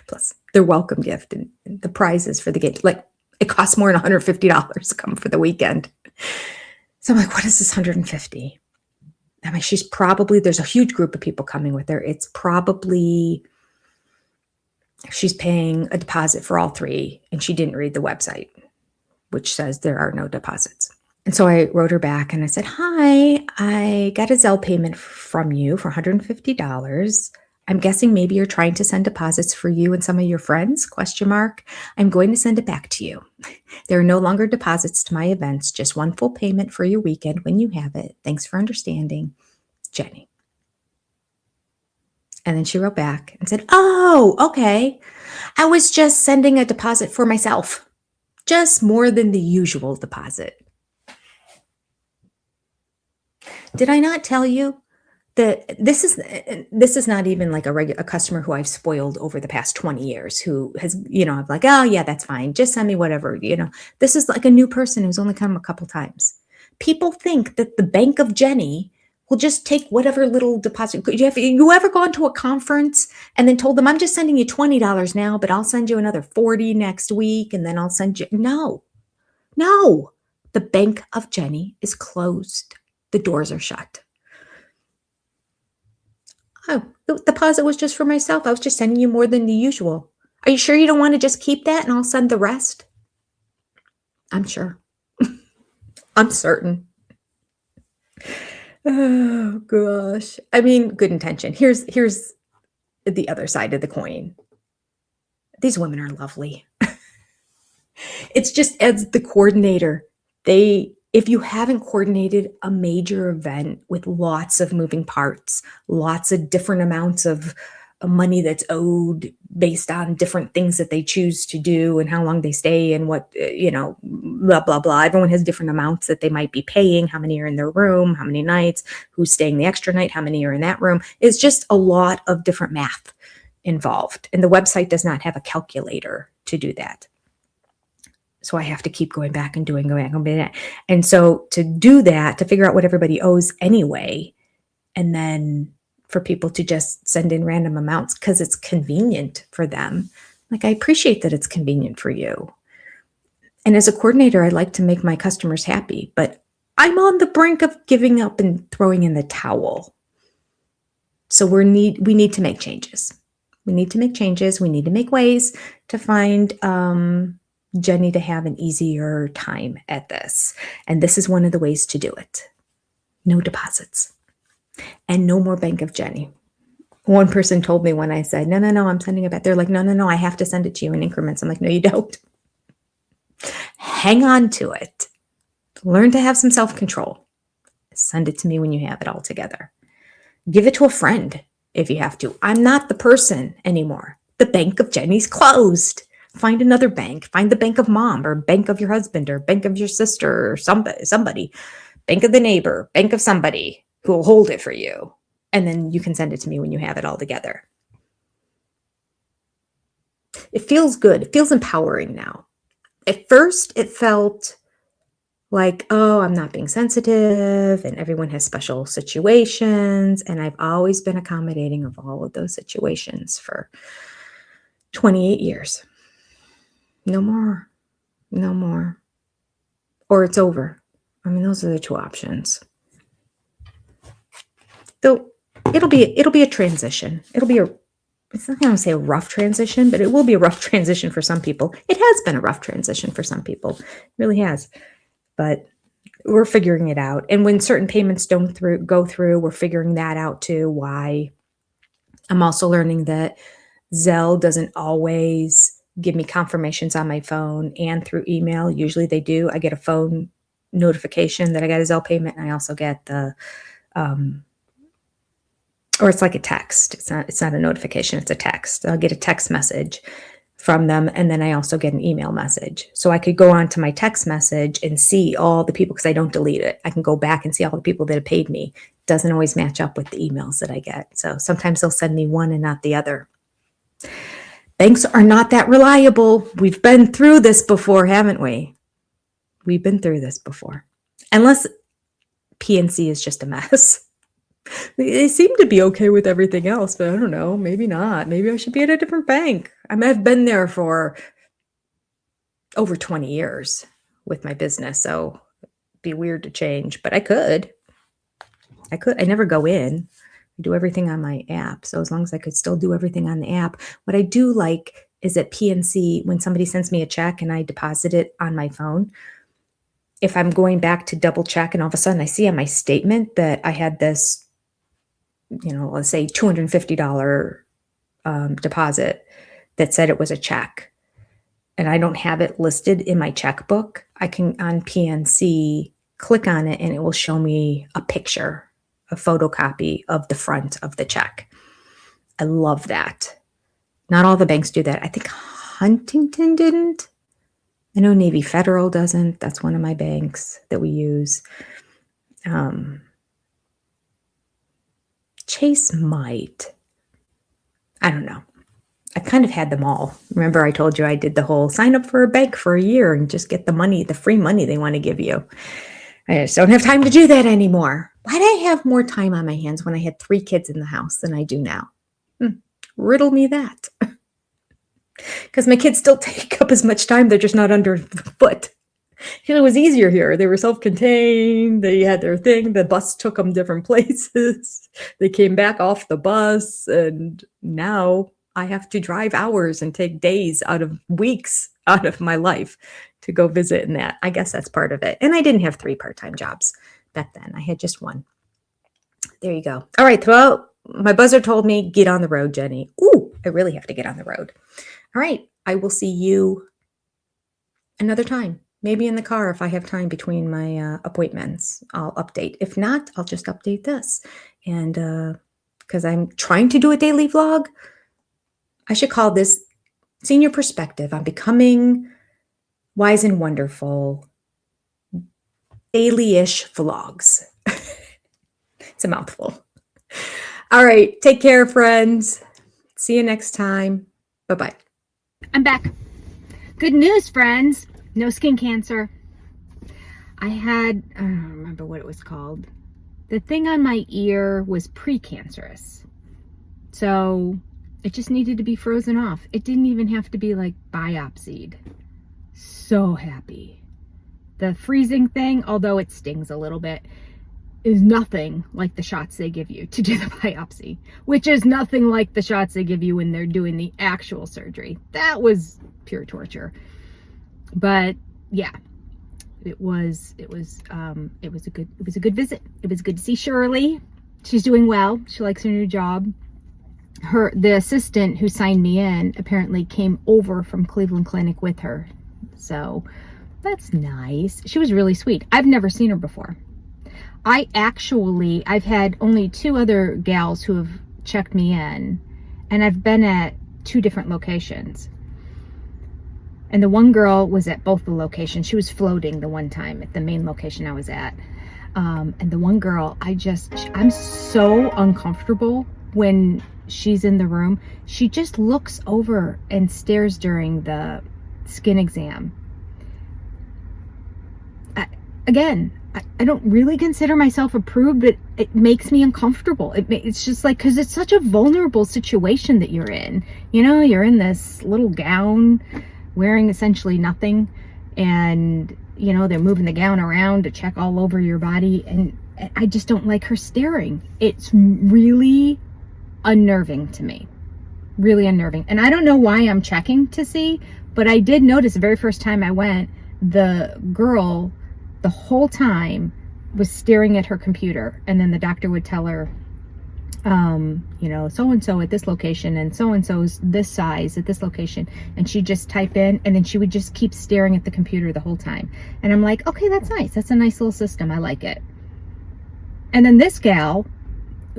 S1: plus their welcome gift and the prizes for the game. Like, it costs more than $150 to come for the weekend. So I'm like, what is this 150? I mean, there's a huge group of people coming with her. It's probably, she's paying a deposit for all 3 and she didn't read the website, which says there are no deposits. And so I wrote her back and I said, hi, I got a Zelle payment from you for $150. I'm guessing maybe you're trying to send deposits for you and some of your friends, ? I'm going to send it back to you. There are no longer deposits to my events, just one full payment for your weekend when you have it. Thanks for understanding, Jenny. And then she wrote back and said, oh, okay. I was just sending a deposit for myself, just more than the usual deposit. Did I not tell you that this is not even like a customer who I've spoiled over the past 20 years who has, I'm like, oh yeah, that's fine. Just send me whatever, This is like a new person who's only come a couple times. People think that the Bank of Jenny will just take whatever little deposit. You ever gone to a conference and then told them, I'm just sending you $20 now, but I'll send you another $40 next week. And then I'll send you, no, the Bank of Jenny is closed. The doors are shut. Oh, the deposit was just for myself. I was just sending you more than the usual. Are you sure you don't want to just keep that and I'll send the rest? I'm sure. I'm certain. Oh, gosh. I mean, good intention. Here's the other side of the coin. These women are lovely. It's just as the coordinator, if you haven't coordinated a major event with lots of moving parts, lots of different amounts of money that's owed based on different things that they choose to do and how long they stay and what, blah, blah, blah. Everyone has different amounts that they might be paying, how many are in their room, how many nights, who's staying the extra night, how many are in that room. It's just a lot of different math involved. And the website does not have a calculator to do that. So I have to keep going back and going back. And so to do that, to figure out what everybody owes anyway, and then for people to just send in random amounts because it's convenient for them. Like, I appreciate that it's convenient for you. And as a coordinator, I like to make my customers happy, but I'm on the brink of giving up and throwing in the towel. So we need to make changes. We need to make changes. We need to make ways to find Jenny to have an easier time at this. And this is one of the ways to do it. No deposits and no more Bank of Jenny. One person told me when I said, no, I'm sending it back. They're like, no, I have to send it to you in increments. I'm like, no, you don't. Hang on to it. Learn to have some self-control. Send it to me when you have it all together. Give it to a friend if you have to. I'm not the person anymore. The Bank of Jenny's closed. Find another bank. Find the Bank of Mom or Bank of your husband or Bank of your sister or somebody. Bank of the neighbor, Bank of somebody who will hold it for you. And then you can send it to me when you have it all together. It feels good. It feels empowering now. At first, it felt like, oh, I'm not being sensitive and everyone has special situations. And I've always been accommodating of all of those situations for 28 years. No more. Or it's over. I mean, those are the two options. Though it'll be a transition. It'll be it's not going to say a rough transition, but it will be a rough transition for some people. It has been a rough transition for some people. It really has. But we're figuring it out. And when certain payments don't go through, we're figuring that out too, why. I'm also learning that Zelle doesn't always give me confirmations on my phone and through email. Usually they do. I get a phone notification that I got a Zelle payment, and I also get the or it's like a text. It's not a notification, it's a text. I'll get a text message from them, and then I also get an email message. So I could go on to my text message and see all the people, because I don't delete it. I can go back and see all the people that have paid me. It doesn't always match up with the emails that I get. So sometimes they'll send me one and not the other. Banks are not that reliable. We've been through this before, haven't we? We've been through this before. Unless PNC is just a mess. They seem to be okay with everything else, but I don't know. Maybe not. Maybe I should be at a different bank. I mean, I've been there for over 20 years with my business, so it'd be weird to change, but I could. I never go in. I do everything on my app. So as long as I could still do everything on the app. What I do like is at PNC, when somebody sends me a check and I deposit it on my phone, if I'm going back to double check and all of a sudden I see on my statement that I had this, let's say $250 deposit that said it was a check, and I don't have it listed in my checkbook, I can on PNC click on it and it will show me a picture, a photocopy of the front of the check. I love that. Not all the banks do that. I think Huntington didn't. I know Navy Federal doesn't. That's one of my banks that we use. Chase might. I don't know. I kind of had them all. Remember I told you I did the whole sign up for a bank for a year and just get the money, the free money they want to give you. I just don't have time to do that anymore. Why did I have more time on my hands when I had 3 kids in the house than I do now? Riddle me that. Because my kids still take up as much time. They're just not underfoot. It was easier here. They were self-contained. They had their thing. The bus took them different places. They came back off the bus. And now I have to drive hours and take days out of weeks out of my life to go visit, and that. I guess that's part of it. And I didn't have 3 part-time jobs back then. I had just 1. There you go. All right. Well, my buzzer told me, get on the road, Jenny. Ooh, I really have to get on the road. All right. I will see you another time. Maybe in the car if I have time between my appointments. I'll update. If not, I'll just update this. And because I'm trying to do a daily vlog, I should call this Senior Perspective on Becoming Wise and Wonderful Daily-ish Vlogs. It's a mouthful. All right. Take care, friends. See you next time. Bye-bye.
S2: I'm back. Good news, friends. No skin cancer. I don't remember what it was called. The thing on my ear was precancerous. So it just needed to be frozen off. It didn't even have to be like biopsied. So happy. The freezing thing, although it stings a little bit, is nothing like the shots they give you to do the biopsy, which is nothing like the shots they give you when they're doing the actual surgery. That was pure torture. But yeah, it was a good visit. It was good to see Shirley. She's doing well. She likes her new job. The assistant who signed me in apparently came over from Cleveland Clinic with her. So that's nice. She was really sweet. I've never seen her before. I've had only 2 other gals who have checked me in, and I've been at 2 different locations. And the one girl was at both the locations. She was floating the one time at the main location I was at. And the one girl, I'm so uncomfortable when she's in the room. She just looks over and stares during the skin exam. I don't really consider myself a prude, but it makes me uncomfortable. It's just like, because it's such a vulnerable situation that you're in. You're in this little gown, wearing essentially nothing, and they're moving the gown around to check all over your body, and I just don't like her staring. It's really unnerving to me. Really unnerving. And I don't know why I'm checking to see, but I did notice the very first time I went, the girl the whole time was staring at her computer, and then the doctor would tell her, you know, so-and-so at this location and so-and-so's this size at this location, and she'd just type in, and then she would just keep staring at the computer the whole time. And I'm like, okay, that's nice. That's a nice little system. I like it. And then this gal,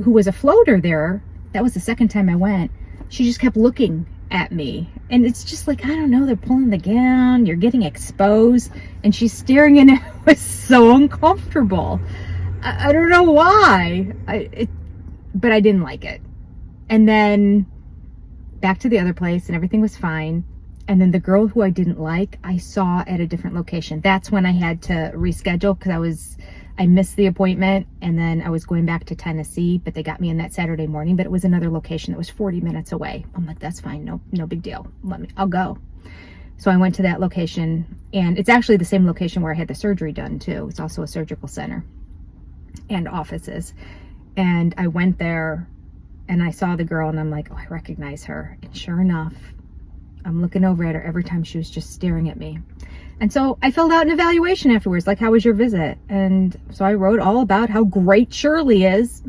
S2: who was a floater there, that was the second time I went, she just kept looking at me. And it's just like, I don't know, they're pulling the gown, you're getting exposed, and she's staring, and it was so uncomfortable. I don't know why. But I didn't like it. And then back to the other place, and everything was fine. And then the girl who I didn't like, I saw at a different location. That's when I had to reschedule, because I missed the appointment, and then I was going back to Tennessee, but they got me in that Saturday morning, but it was another location that was 40 minutes away. I'm like, that's fine. No big deal. I'll go. So I went to that location, and it's actually the same location where I had the surgery done too. It's also a surgical center and offices. And I went there, and I saw the girl, and I'm like, oh, I recognize her. And sure enough, I'm looking over at her every time she was just staring at me. And so I filled out an evaluation afterwards, like, how was your visit? And so I wrote all about how great Shirley is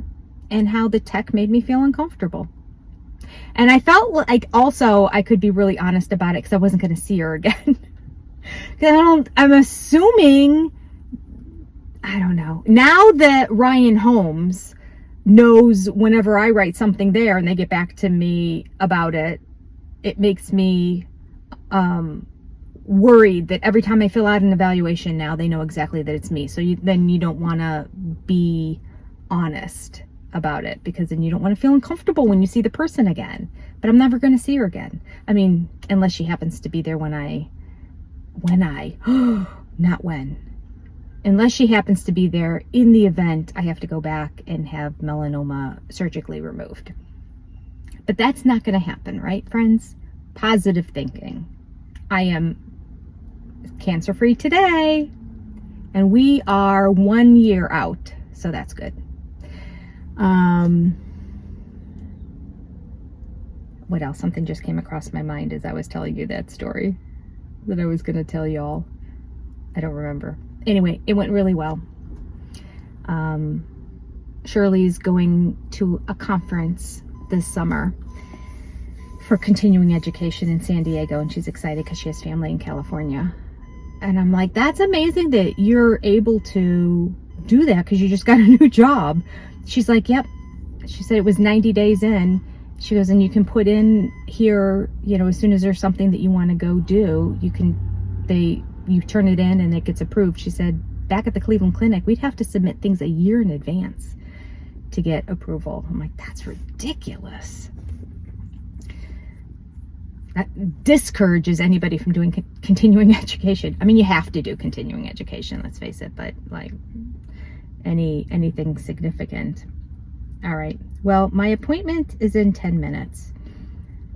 S2: and how the tech made me feel uncomfortable. And I felt like also I could be really honest about it, because I wasn't going to see her again. I'm assuming, I don't know. Now that Ryan Holmes knows whenever I write something there and they get back to me about it, it makes me worried that every time I fill out an evaluation now, they know exactly that it's me. So then you don't want to be honest about it, because then you don't want to feel uncomfortable when you see the person again. But I'm never going to see her again. I mean, unless she happens to be there unless she happens to be there in the event I have to go back and have melanoma surgically removed. But that's not going to happen, right, friends? Positive thinking. I am cancer-free today, and we are 1 year out, so that's good. What else? Something just came across my mind as I was telling you that story that I was going to tell y'all. I don't remember. Anyway, it went really well. Shirley's going to a conference this summer for continuing education in San Diego, and she's excited because she has family in California. And I'm like, that's amazing that you're able to do that because you just got a new job. She's like, yep. She said it was 90 days in. She goes, and you can put in here, you know, as soon as there's something that you want to go do, you turn it in and it gets approved. She said, back at the Cleveland Clinic, we'd have to submit things a year in advance to get approval. I'm like, that's ridiculous. That discourages anybody from doing continuing education. I mean, you have to do continuing education, let's face it, but like anything significant. All right. Well, my appointment is in 10 minutes.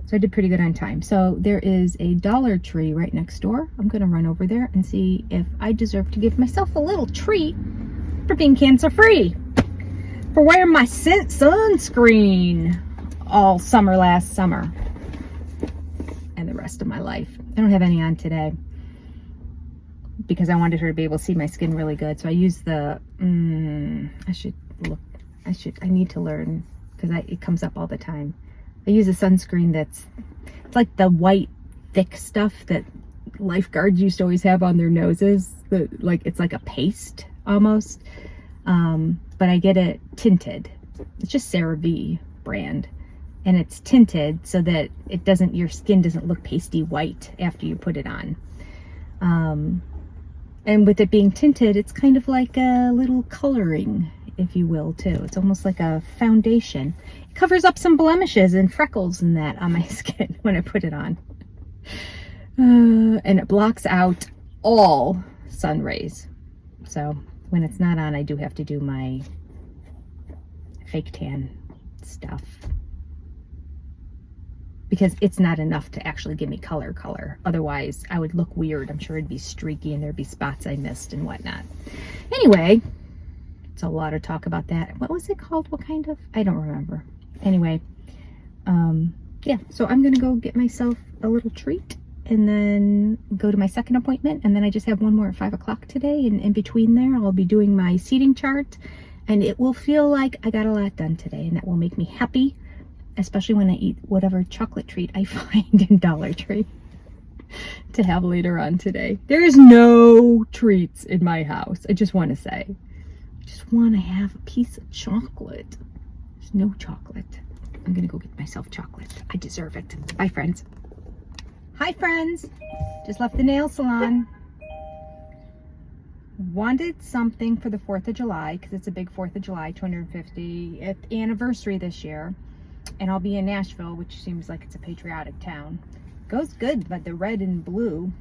S2: So I did pretty good on time. So there is a Dollar Tree right next door. I'm going to run over there and see if I deserve to give myself a little treat for being cancer-free. For wearing my sunscreen all summer last summer. And the rest of my life. I don't have any on today because I wanted her to be able to see my skin really good. So I use the, I need to learn because it comes up all the time. I use a sunscreen it's like the white thick stuff that lifeguards used to always have on their noses. It's like a paste almost. But I get it tinted. It's just CeraVe brand. And it's tinted so that your skin doesn't look pasty white after you put it on. And with it being tinted, it's kind of like a little coloring, if you will, too. It's almost like a foundation. It covers up some blemishes and freckles and that on my skin when I put it on. And it blocks out all sun rays. So when it's not on, I do have to do my fake tan stuff. Because it's not enough to actually give me color. Otherwise, I would look weird. I'm sure it'd be streaky and there'd be spots I missed and whatnot. Anyway, it's a lot of talk about that. What was it called? What kind of? I don't remember. Anyway, yeah, so I'm gonna go get myself a little treat and then go to my second appointment, and then I just have one more at 5 o'clock today, and in between there I'll be doing my seating chart, and it will feel like I got a lot done today, and that will make me happy, especially when I eat whatever chocolate treat I find in Dollar Tree to have later on today. There's no treats in my house. I just want to say, I just want to have a piece of chocolate. There's no chocolate. I'm gonna go get myself chocolate. I deserve it. Bye, friends. Hi, friends. Just left the nail salon. Wanted something for the 4th of July because it's a big 4th of July, 250th anniversary this year. And I'll be in Nashville, which seems like it's a patriotic town. Goes good, but the red and blue.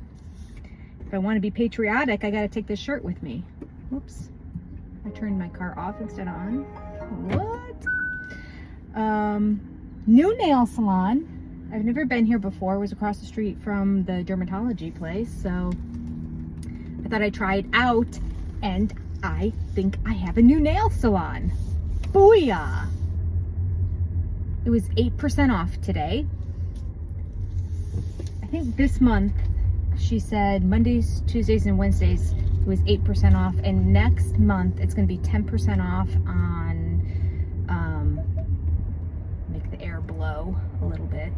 S2: If I want to be patriotic, I got to take this shirt with me. Whoops. I turned my car off instead of on. What? New nail salon. I've never been here before. It was across the street from the dermatology place, so I thought I'd try it out, and I think I have a new nail salon. Booyah! It was 8% off today. I think this month, she said Mondays, Tuesdays, and Wednesdays it was 8% off, and next month it's going to be 10% off on make the air blow a little bit.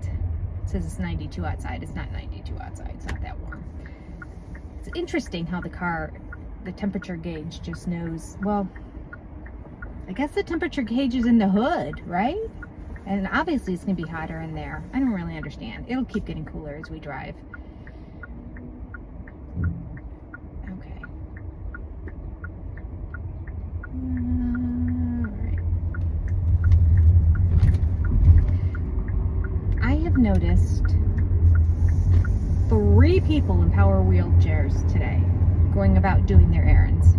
S2: It says it's 92 outside. It's not 92 outside. It's not that warm. It's interesting how the temperature gauge just knows. Well, I guess the temperature gauge is in the hood, right? And obviously it's going to be hotter in there. I don't really understand. It'll keep getting cooler as we drive. Okay. Alright. I have noticed 3 people in power wheelchairs today going about doing their errands.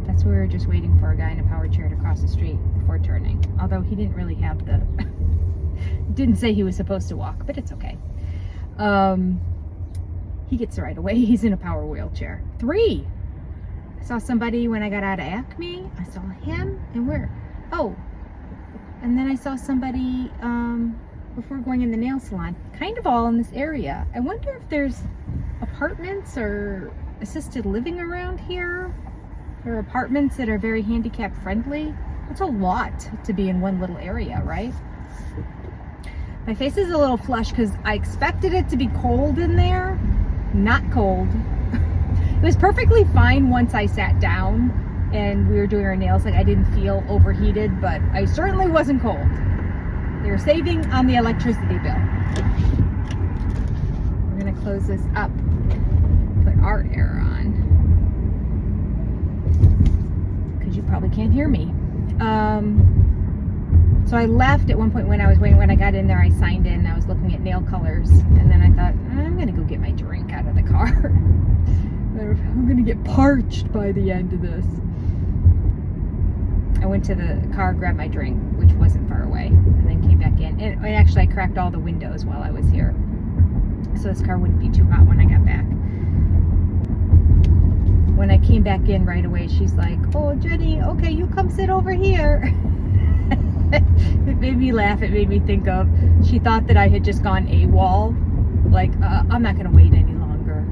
S2: That's where we were just waiting for a guy in a power chair to cross the street before turning. Although he didn't really have the... didn't say he was supposed to walk, but it's okay. He gets the right of way. He's in a power wheelchair. 3! I saw somebody when I got out of Acme. I saw him. And where? Oh. And then I saw somebody before going in the nail salon. Kind of all in this area. I wonder if there's apartments or assisted living around here. There are apartments that are very handicap friendly. It's a lot to be in one little area, right? My face is a little flushed because I expected it to be cold in there. Not cold. It was perfectly fine once I sat down and we were doing our nails. Like, I didn't feel overheated, but I certainly wasn't cold. They were saving on the electricity bill. We're gonna close this up. Put our air on. Because you probably can't hear me. So I left at one point when I was waiting. When I got in there, I signed in. I was looking at nail colors, and then I thought, I'm gonna go get my drink out of the car. I'm gonna get parched by the end of this. I went to the car, grabbed my drink, which wasn't far away, and then came back in. And actually, I cracked all the windows while I was here, so this car wouldn't be too hot when I got back. When I came back in right away, she's like, oh, Jenny, okay, you come sit over here. It made me laugh. It made me think of, she thought that I had just gone AWOL. Like, I'm not going to wait any longer.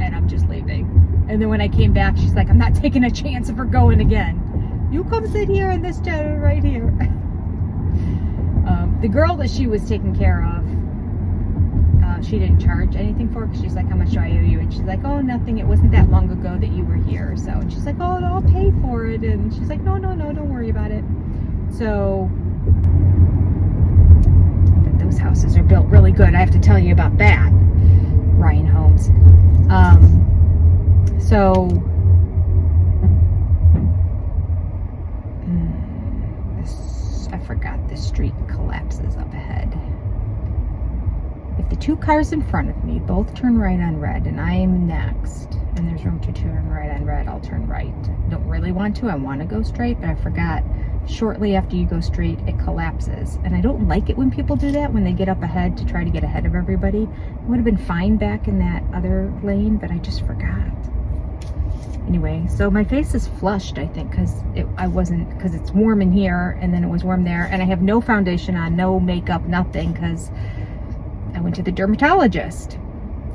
S2: And I'm just leaving. And then when I came back, she's like, I'm not taking a chance of her going again. You come sit here in this chair right here. The girl that she was taking care of, she didn't charge anything for it, because she's like, how much do I owe you? And she's like, oh, nothing. It wasn't that long ago that you were here. So, and she's like, oh, I'll pay for it. And she's like, no, don't worry about it. So, those houses are built really good. I have to tell you about that. Ryan Homes. I forgot the street collapses up ahead. If the 2 cars in front of me both turn right on red and I'm next, and there's room to turn right on red, I'll turn right. Don't really want to. I want to go straight, but I forgot. Shortly after you go straight, it collapses. And I don't like it when people do that, when they get up ahead to try to get ahead of everybody. It would have been fine back in that other lane, but I just forgot. Anyway, so my face is flushed, I think, because it's warm in here and then it was warm there, and I have no foundation on, no makeup, nothing, because I went to the dermatologist.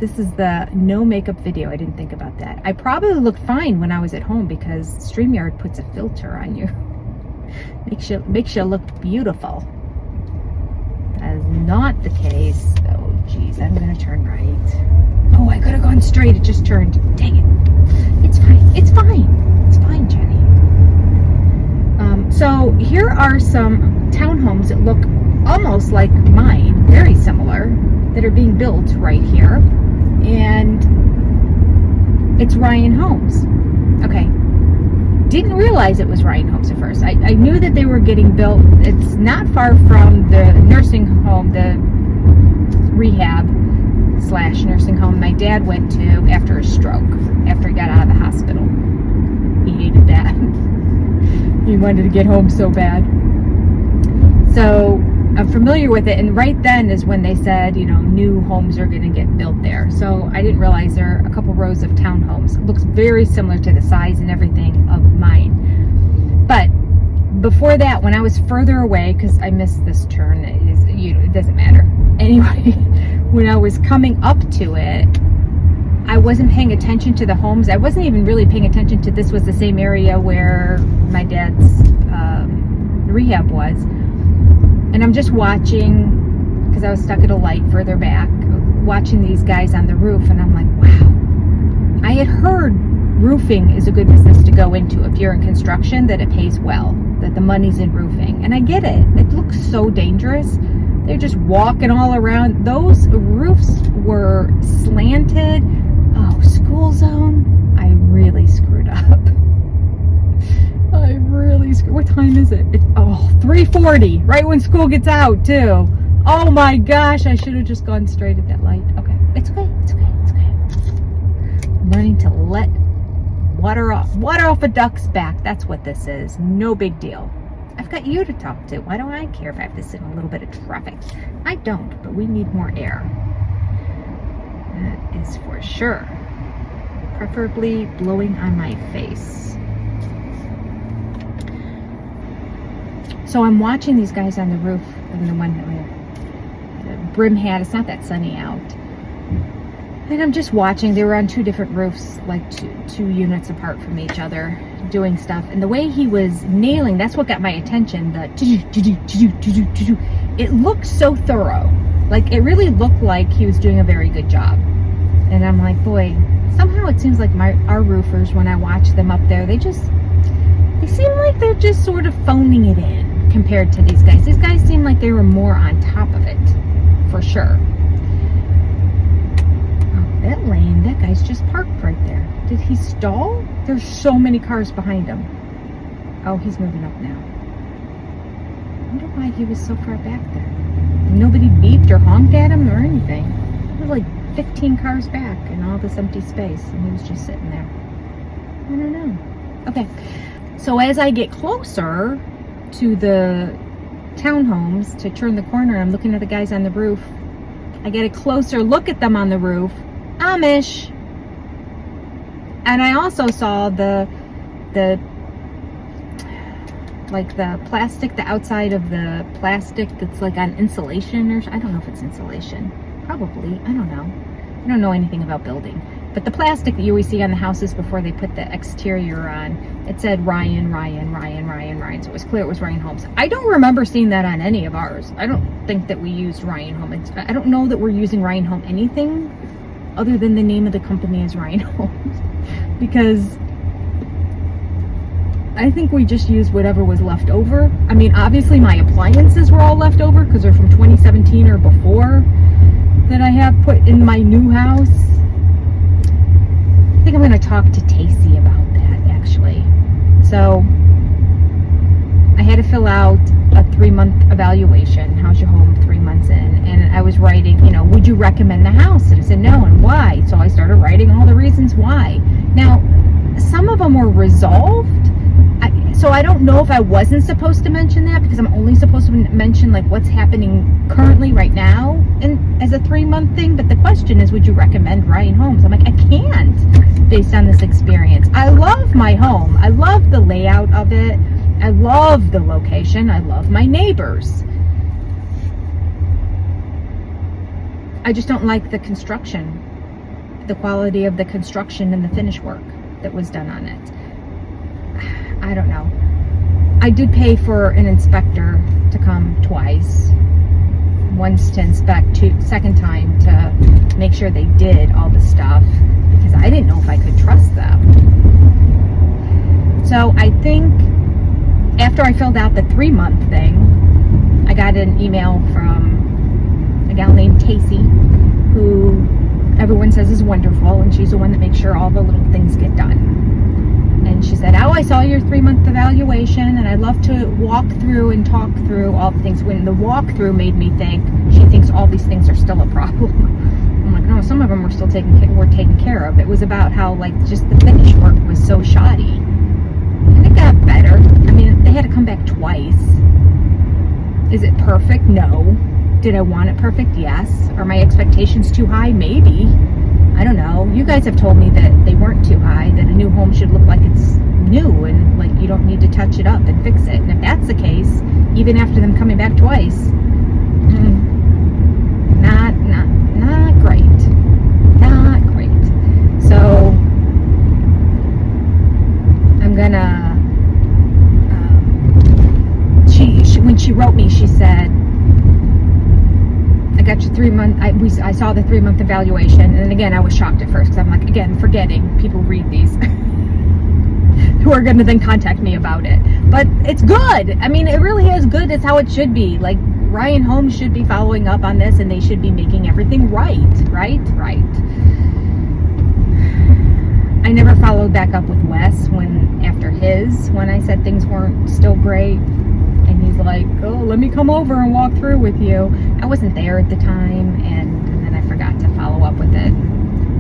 S2: This is the no makeup video. I didn't think about that. I probably looked fine when I was at home because StreamYard puts a filter on you. makes you look beautiful. That is not the case. Oh, geez, I'm gonna turn right. Oh, I could have gone straight. It just turned. Dang it. It's fine. It's fine. It's fine, Jenny. So here are some townhomes that look almost like mine, very similar, that are being built right here. And it's Ryan Homes. Okay. Didn't realize it was Ryan Homes at first. I knew that they were getting built. It's not far from the nursing home, the rehab / nursing home my dad went to after a stroke, after he got out of the hospital. He hated that. He wanted to get home so bad. So I'm familiar with it, and right then is when they said, new homes are going to get built there. So I didn't realize there are a couple rows of townhomes. It looks very similar to the size and everything of mine. But before that, when I was further away, because I missed this turn, it doesn't matter. Anyway, when I was coming up to it, I wasn't paying attention to the homes. I wasn't even really paying attention to this was the same area where my dad's rehab was. And I'm just watching, because I was stuck at a light further back, watching these guys on the roof, and I'm like, wow. I had heard roofing is a good business to go into if you're in construction, that it pays well, that the money's in roofing. And I get it. It looks so dangerous. They're just walking all around. Those roofs were slanted. Oh, school zone. I really screwed up. What time is it? 3:40, right when school gets out, too. Oh my gosh, I should have just gone straight at that light. Okay, it's okay. I'm learning to let water off a duck's back. That's what this is. No big deal. I've got you to talk to. Why don't I care if I have to sit in a little bit of traffic? I don't, but we need more air. That is for sure. Preferably blowing on my face. So I'm watching these guys on the roof, and the one with the brim hat. It's not that sunny out. And I'm just watching. They were on two different roofs, like two units apart from each other, doing stuff. And the way he was nailing, that's what got my attention. It looked so thorough. Like, it really looked like he was doing a very good job. And I'm like, boy, somehow it seems like our roofers, when I watch them up there, they seem like they're just sort of phoning it in compared to these guys. These guys seem like they were more on top of it, for sure. Oh, that lane, that guy's just parked right there. Did he stall? There's so many cars behind him. Oh, he's moving up now. I wonder why he was so far back there. Nobody beeped or honked at him or anything. There were like 15 cars back in all this empty space, and he was just sitting there. I don't know. Okay. So as I get closer to the townhomes to turn the corner, I'm looking at the guys on the roof. I get a closer look at them on the roof. Amish. And I also saw the plastic, the outside of the plastic that's like on insulation, or I don't know if it's insulation. Probably. I don't know. I don't know anything about building. But the plastic that you always see on the houses before they put the exterior on, it said Ryan. So it was clear it was Ryan Homes. I don't remember seeing that on any of ours. I don't think that we used Ryan Home. I don't know that we're using Ryan Home anything other than the name of the company is Ryan Homes. Because I think we just used whatever was left over. I mean, obviously my appliances were all left over because they're from 2017 or before that I have put in my new house. I think I'm going to talk to Tacey about that, actually. So I had to fill out a 3-month evaluation. How's your home 3 months in? And I was writing, would you recommend the house? And I said no, and why? So I started writing all the reasons why. Now, some of them were resolved. So I don't know if I wasn't supposed to mention that, because I'm only supposed to mention like what's happening currently right now and as a 3-month thing. But the question is, would you recommend Ryan Homes? I'm like, I can't, based on this experience. I love my home. I love the layout of it. I love the location. I love my neighbors. I just don't like the construction, the quality of the construction and the finish work that was done on it. I don't know. I did pay for an inspector to come twice. Once to inspect, second time to make sure they did all the stuff, because I didn't know if I could trust them. So I think after I filled out the 3-month thing, I got an email from a gal named Tacy, who everyone says is wonderful, and she's the one that makes sure all the little things get done. And she said, oh, I saw your 3-month evaluation, and I love to walk through and talk through all the things. When the walkthrough made me think, she thinks all these things are still a problem. I'm like, no, some of them were still taken care of. It was about how, like, just the finish work was so shoddy. And it got better. I mean, they had to come back twice. Is it perfect? No. Did I want it perfect? Yes. Are my expectations too high? Maybe. I don't know. You guys have told me that they weren't too high, that a new home should look like it's new and like you don't need to touch it up and fix it. And if that's the case, even after them coming back twice, not great. Not great. So I'm gonna when she wrote me, she said, I got your 3-month, I saw the 3-month evaluation, and then again I was shocked at first because I'm like, again, forgetting people read these who are going to then contact me about it. But it's good. I mean, it really is good. It's how it should be. Like, Ryan Holmes should be following up on this, and they should be making everything right. I never followed back up with Wes when I said things weren't still great. And he's like, oh, let me come over and walk through with you. I wasn't there at the time, and then I forgot to follow up with it.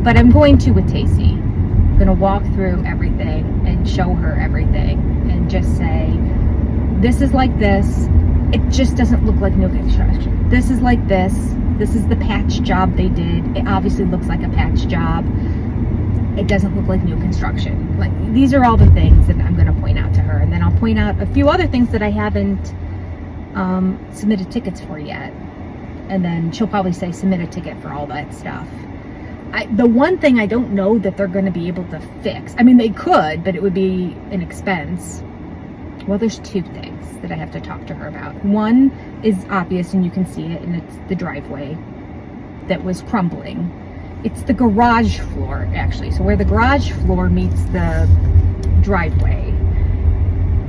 S2: But I'm going to with Tacy. I'm going to walk through everything and show her everything and just say, this is like this. It just doesn't look like new construction. This is like this. This is the patch job they did. It obviously looks like a patch job. It doesn't look like new construction. Like, these are all the things that I'm going to point out to her. And then I'll point out a few other things that I haven't submitted tickets for yet. And then she'll probably say, submit a ticket for all that stuff. The one thing I don't know that they're going to be able to fix, I mean, they could, but it would be an expense. Well, there's 2 things that I have to talk to her about. One is obvious, and you can see it, and it's the driveway that was crumbling. It's the garage floor, actually. So where the garage floor meets the driveway,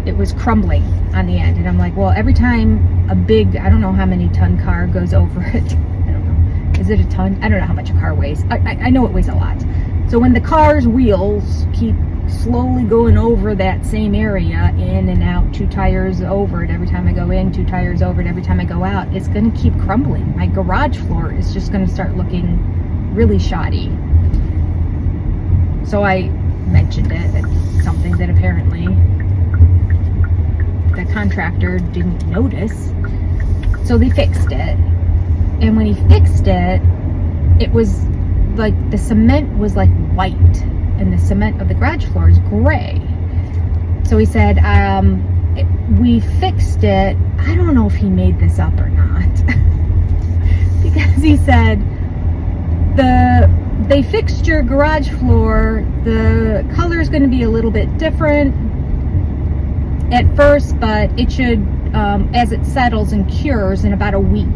S2: it was crumbling on the end. And I'm like, well, every time a big, I don't know how many ton car goes over it. I don't know. Is it a ton? I don't know how much a car weighs. I know it weighs a lot. So when the car's wheels keep slowly going over that same area, in and out, 2 tires over it every time I go in, 2 tires over it every time I go out, it's going to keep crumbling. My garage floor is just going to start looking really shoddy. So I mentioned it. It's something that apparently the contractor didn't notice. So they fixed it. And when he fixed it, it was like the cement was like white and the cement of the garage floor is gray. So he said, we fixed it. I don't know if he made this up or not. Because he said, they fixed your garage floor. The color is going to be a little bit different at first, but it should, as it settles and cures in about a week,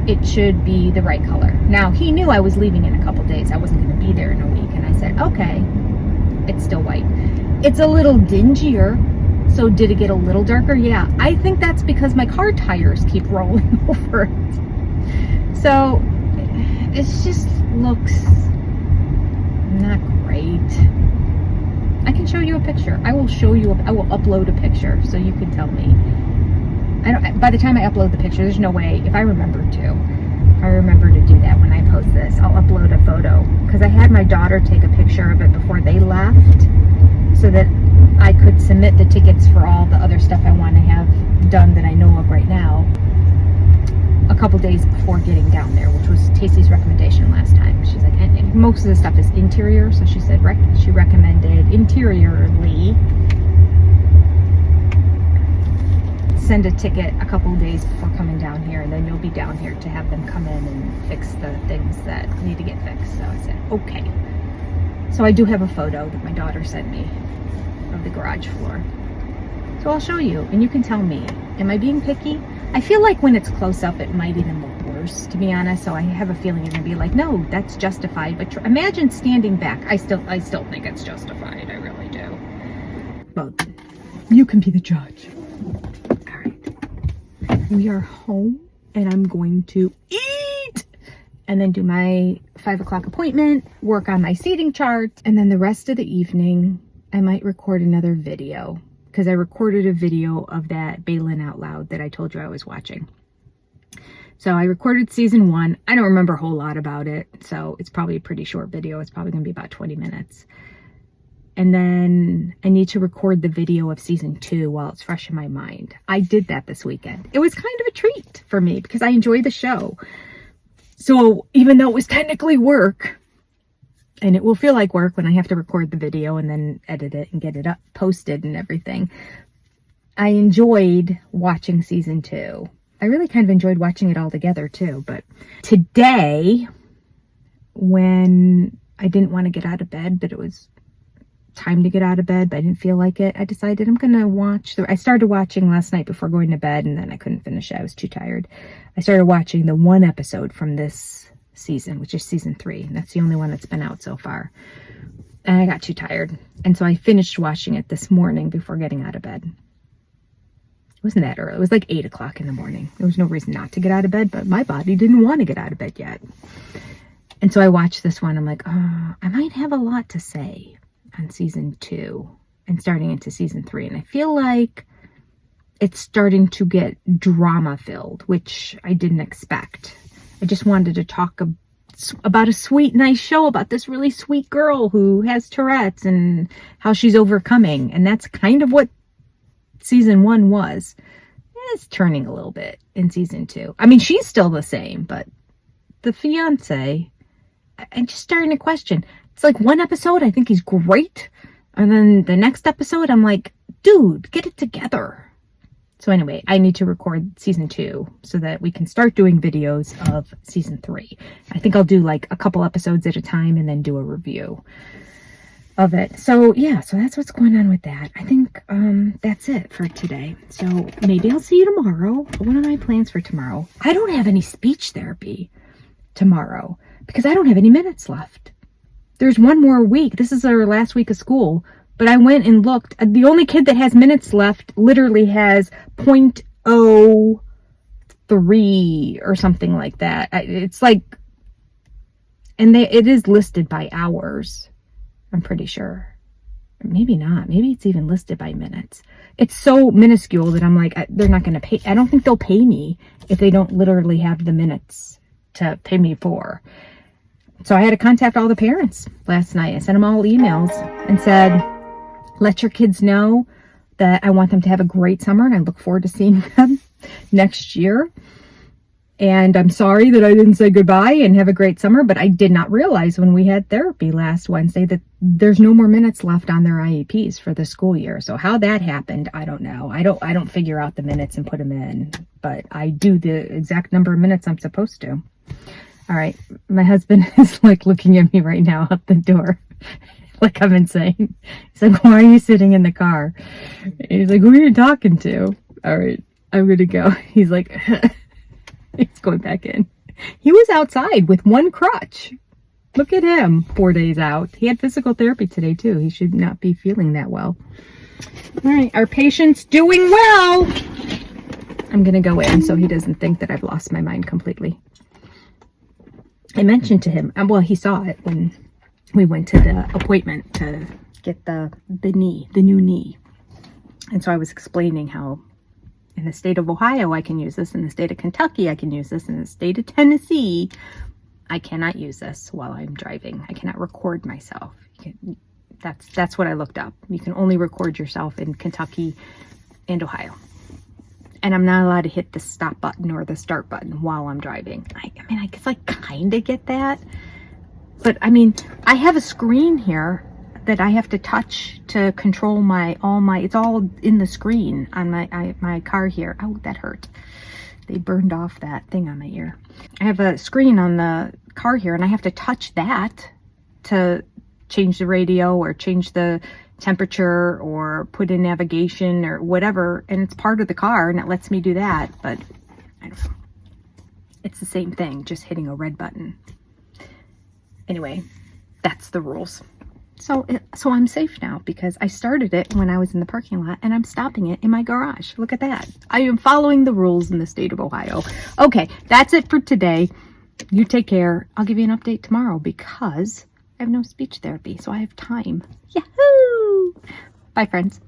S2: it should be the right color. Now, he knew I was leaving in a couple days. I wasn't going to be there in a week. And I said, okay, it's still white. It's a little dingier. So did it get a little darker? Yeah. I think that's because my car tires keep rolling over it. So it just looks not great. I can show you a picture. I will upload a picture so you can tell me. By the time I upload the picture, there's no way, if I remember to do that when I post this, I'll upload a photo. Because I had my daughter take a picture of it before they left so that I could submit the tickets for all the other stuff I want to have done that I know of right now a couple days before getting down there, which was Tacy's recommendation last time. She's like, and most of the stuff is interior, so she said she recommended interiorly send a ticket a couple of days before coming down here, and then you'll be down here to have them come in and fix the things that need to get fixed. So I said, okay. So I do have a photo that my daughter sent me of the garage floor. So I'll show you, and you can tell me, am I being picky? I feel like when it's close up, it might even look worse, to be honest. So I have a feeling you're gonna be like, no, that's justified. But imagine standing back. I still think it's justified. I really do. But you can be the judge. All right, we are home, and I'm going to eat, and then do my 5 o'clock appointment, work on my seating chart, and then the rest of the evening, I might record another video. Because I recorded a video of that Bailin Out Loud that I told you I was watching. So I recorded season 1. I don't remember a whole lot about it, so it's probably a pretty short video. It's probably going to be about 20 minutes. And then I need to record the video of season 2 while it's fresh in my mind. I did that this weekend. It was kind of a treat for me because I enjoy the show. So even though it was technically work, and it will feel like work when I have to record the video and then edit it and get it up, posted and everything, I enjoyed watching season 2. I really kind of enjoyed watching it all together too. But today, when I didn't want to get out of bed, but it was time to get out of bed, but I didn't feel like it, I decided I'm going to watch. I started watching last night before going to bed, and then I couldn't finish it. I was too tired. I started watching the 1 episode from this season, which is season 3, and that's the only one that's been out so far, and I got too tired, and so I finished watching it this morning before getting out of bed. It wasn't that early. It was like 8 o'clock in the morning. There was no reason not to get out of bed, but my body didn't want to get out of bed yet, and so I watched this one. I'm like, oh, I might have a lot to say on season 2 and starting into season 3, and I feel like it's starting to get drama filled, which I didn't expect. I just wanted to talk about a sweet, nice show about this really sweet girl who has Tourette's and how she's overcoming. And that's kind of what season 1 was. It's turning a little bit in season 2. I mean, she's still the same, but the fiance, I'm just starting to question. It's like 1 episode, I think he's great. And then the next episode, I'm like, dude, get it together. So anyway, I need to record season 2 so that we can start doing videos of season 3. I think I'll do like a couple episodes at a time and then do a review of it. So yeah, so that's what's going on with that. I think that's it for today. So maybe I'll see you tomorrow. What are my plans for tomorrow? I don't have any speech therapy tomorrow because I don't have any minutes left. There's 1 more week. This is our last week of school. But I went and looked. The only kid that has minutes left literally has 0.03 or something like that. It's like, and it is listed by hours, I'm pretty sure. Maybe not. Maybe it's even listed by minutes. It's so minuscule that I'm like, they're not going to pay. I don't think they'll pay me if they don't literally have the minutes to pay me for. So I had to contact all the parents last night. I sent them all emails and said, let your kids know that I want them to have a great summer and I look forward to seeing them next year. And I'm sorry that I didn't say goodbye and have a great summer, but I did not realize when we had therapy last Wednesday that there's no more minutes left on their IEPs for the school year. So how that happened, I don't know. I don't figure out the minutes and put them in, but I do the exact number of minutes I'm supposed to. All right. My husband is like looking at me right now out the door. Like I'm insane. He's like, why are you sitting in the car? He's like, who are you talking to? All right, I'm going to go. He's like, he's going back in. He was outside with 1 crutch. Look at him, 4 days out. He had physical therapy today too. He should not be feeling that well. All right, our patient's doing well. I'm going to go in so he doesn't think that I've lost my mind completely. I mentioned to him, well, he saw it when we went to the appointment to get the new knee. And so I was explaining how in the state of Ohio, I can use this. In the state of Kentucky, I can use this. In the state of Tennessee, I cannot use this while I'm driving. I cannot record myself. That's what I looked up. You can only record yourself in Kentucky and Ohio. And I'm not allowed to hit the stop button or the start button while I'm driving. I mean, I guess I kind of get that. But I mean, I have a screen here that I have to touch to control it's all in the screen on my car here. Oh, that hurt. They burned off that thing on my ear. I have a screen on the car here and I have to touch that to change the radio or change the temperature or put in navigation or whatever. And it's part of the car and it lets me do that. But I don't know. It's the same thing, just hitting a red button. Anyway, that's the rules. So I'm safe now because I started it when I was in the parking lot and I'm stopping it in my garage. Look at that. I am following the rules in the state of Ohio. Okay, that's it for today. You take care. I'll give you an update tomorrow because I have no speech therapy, so I have time. Yahoo! Bye, friends.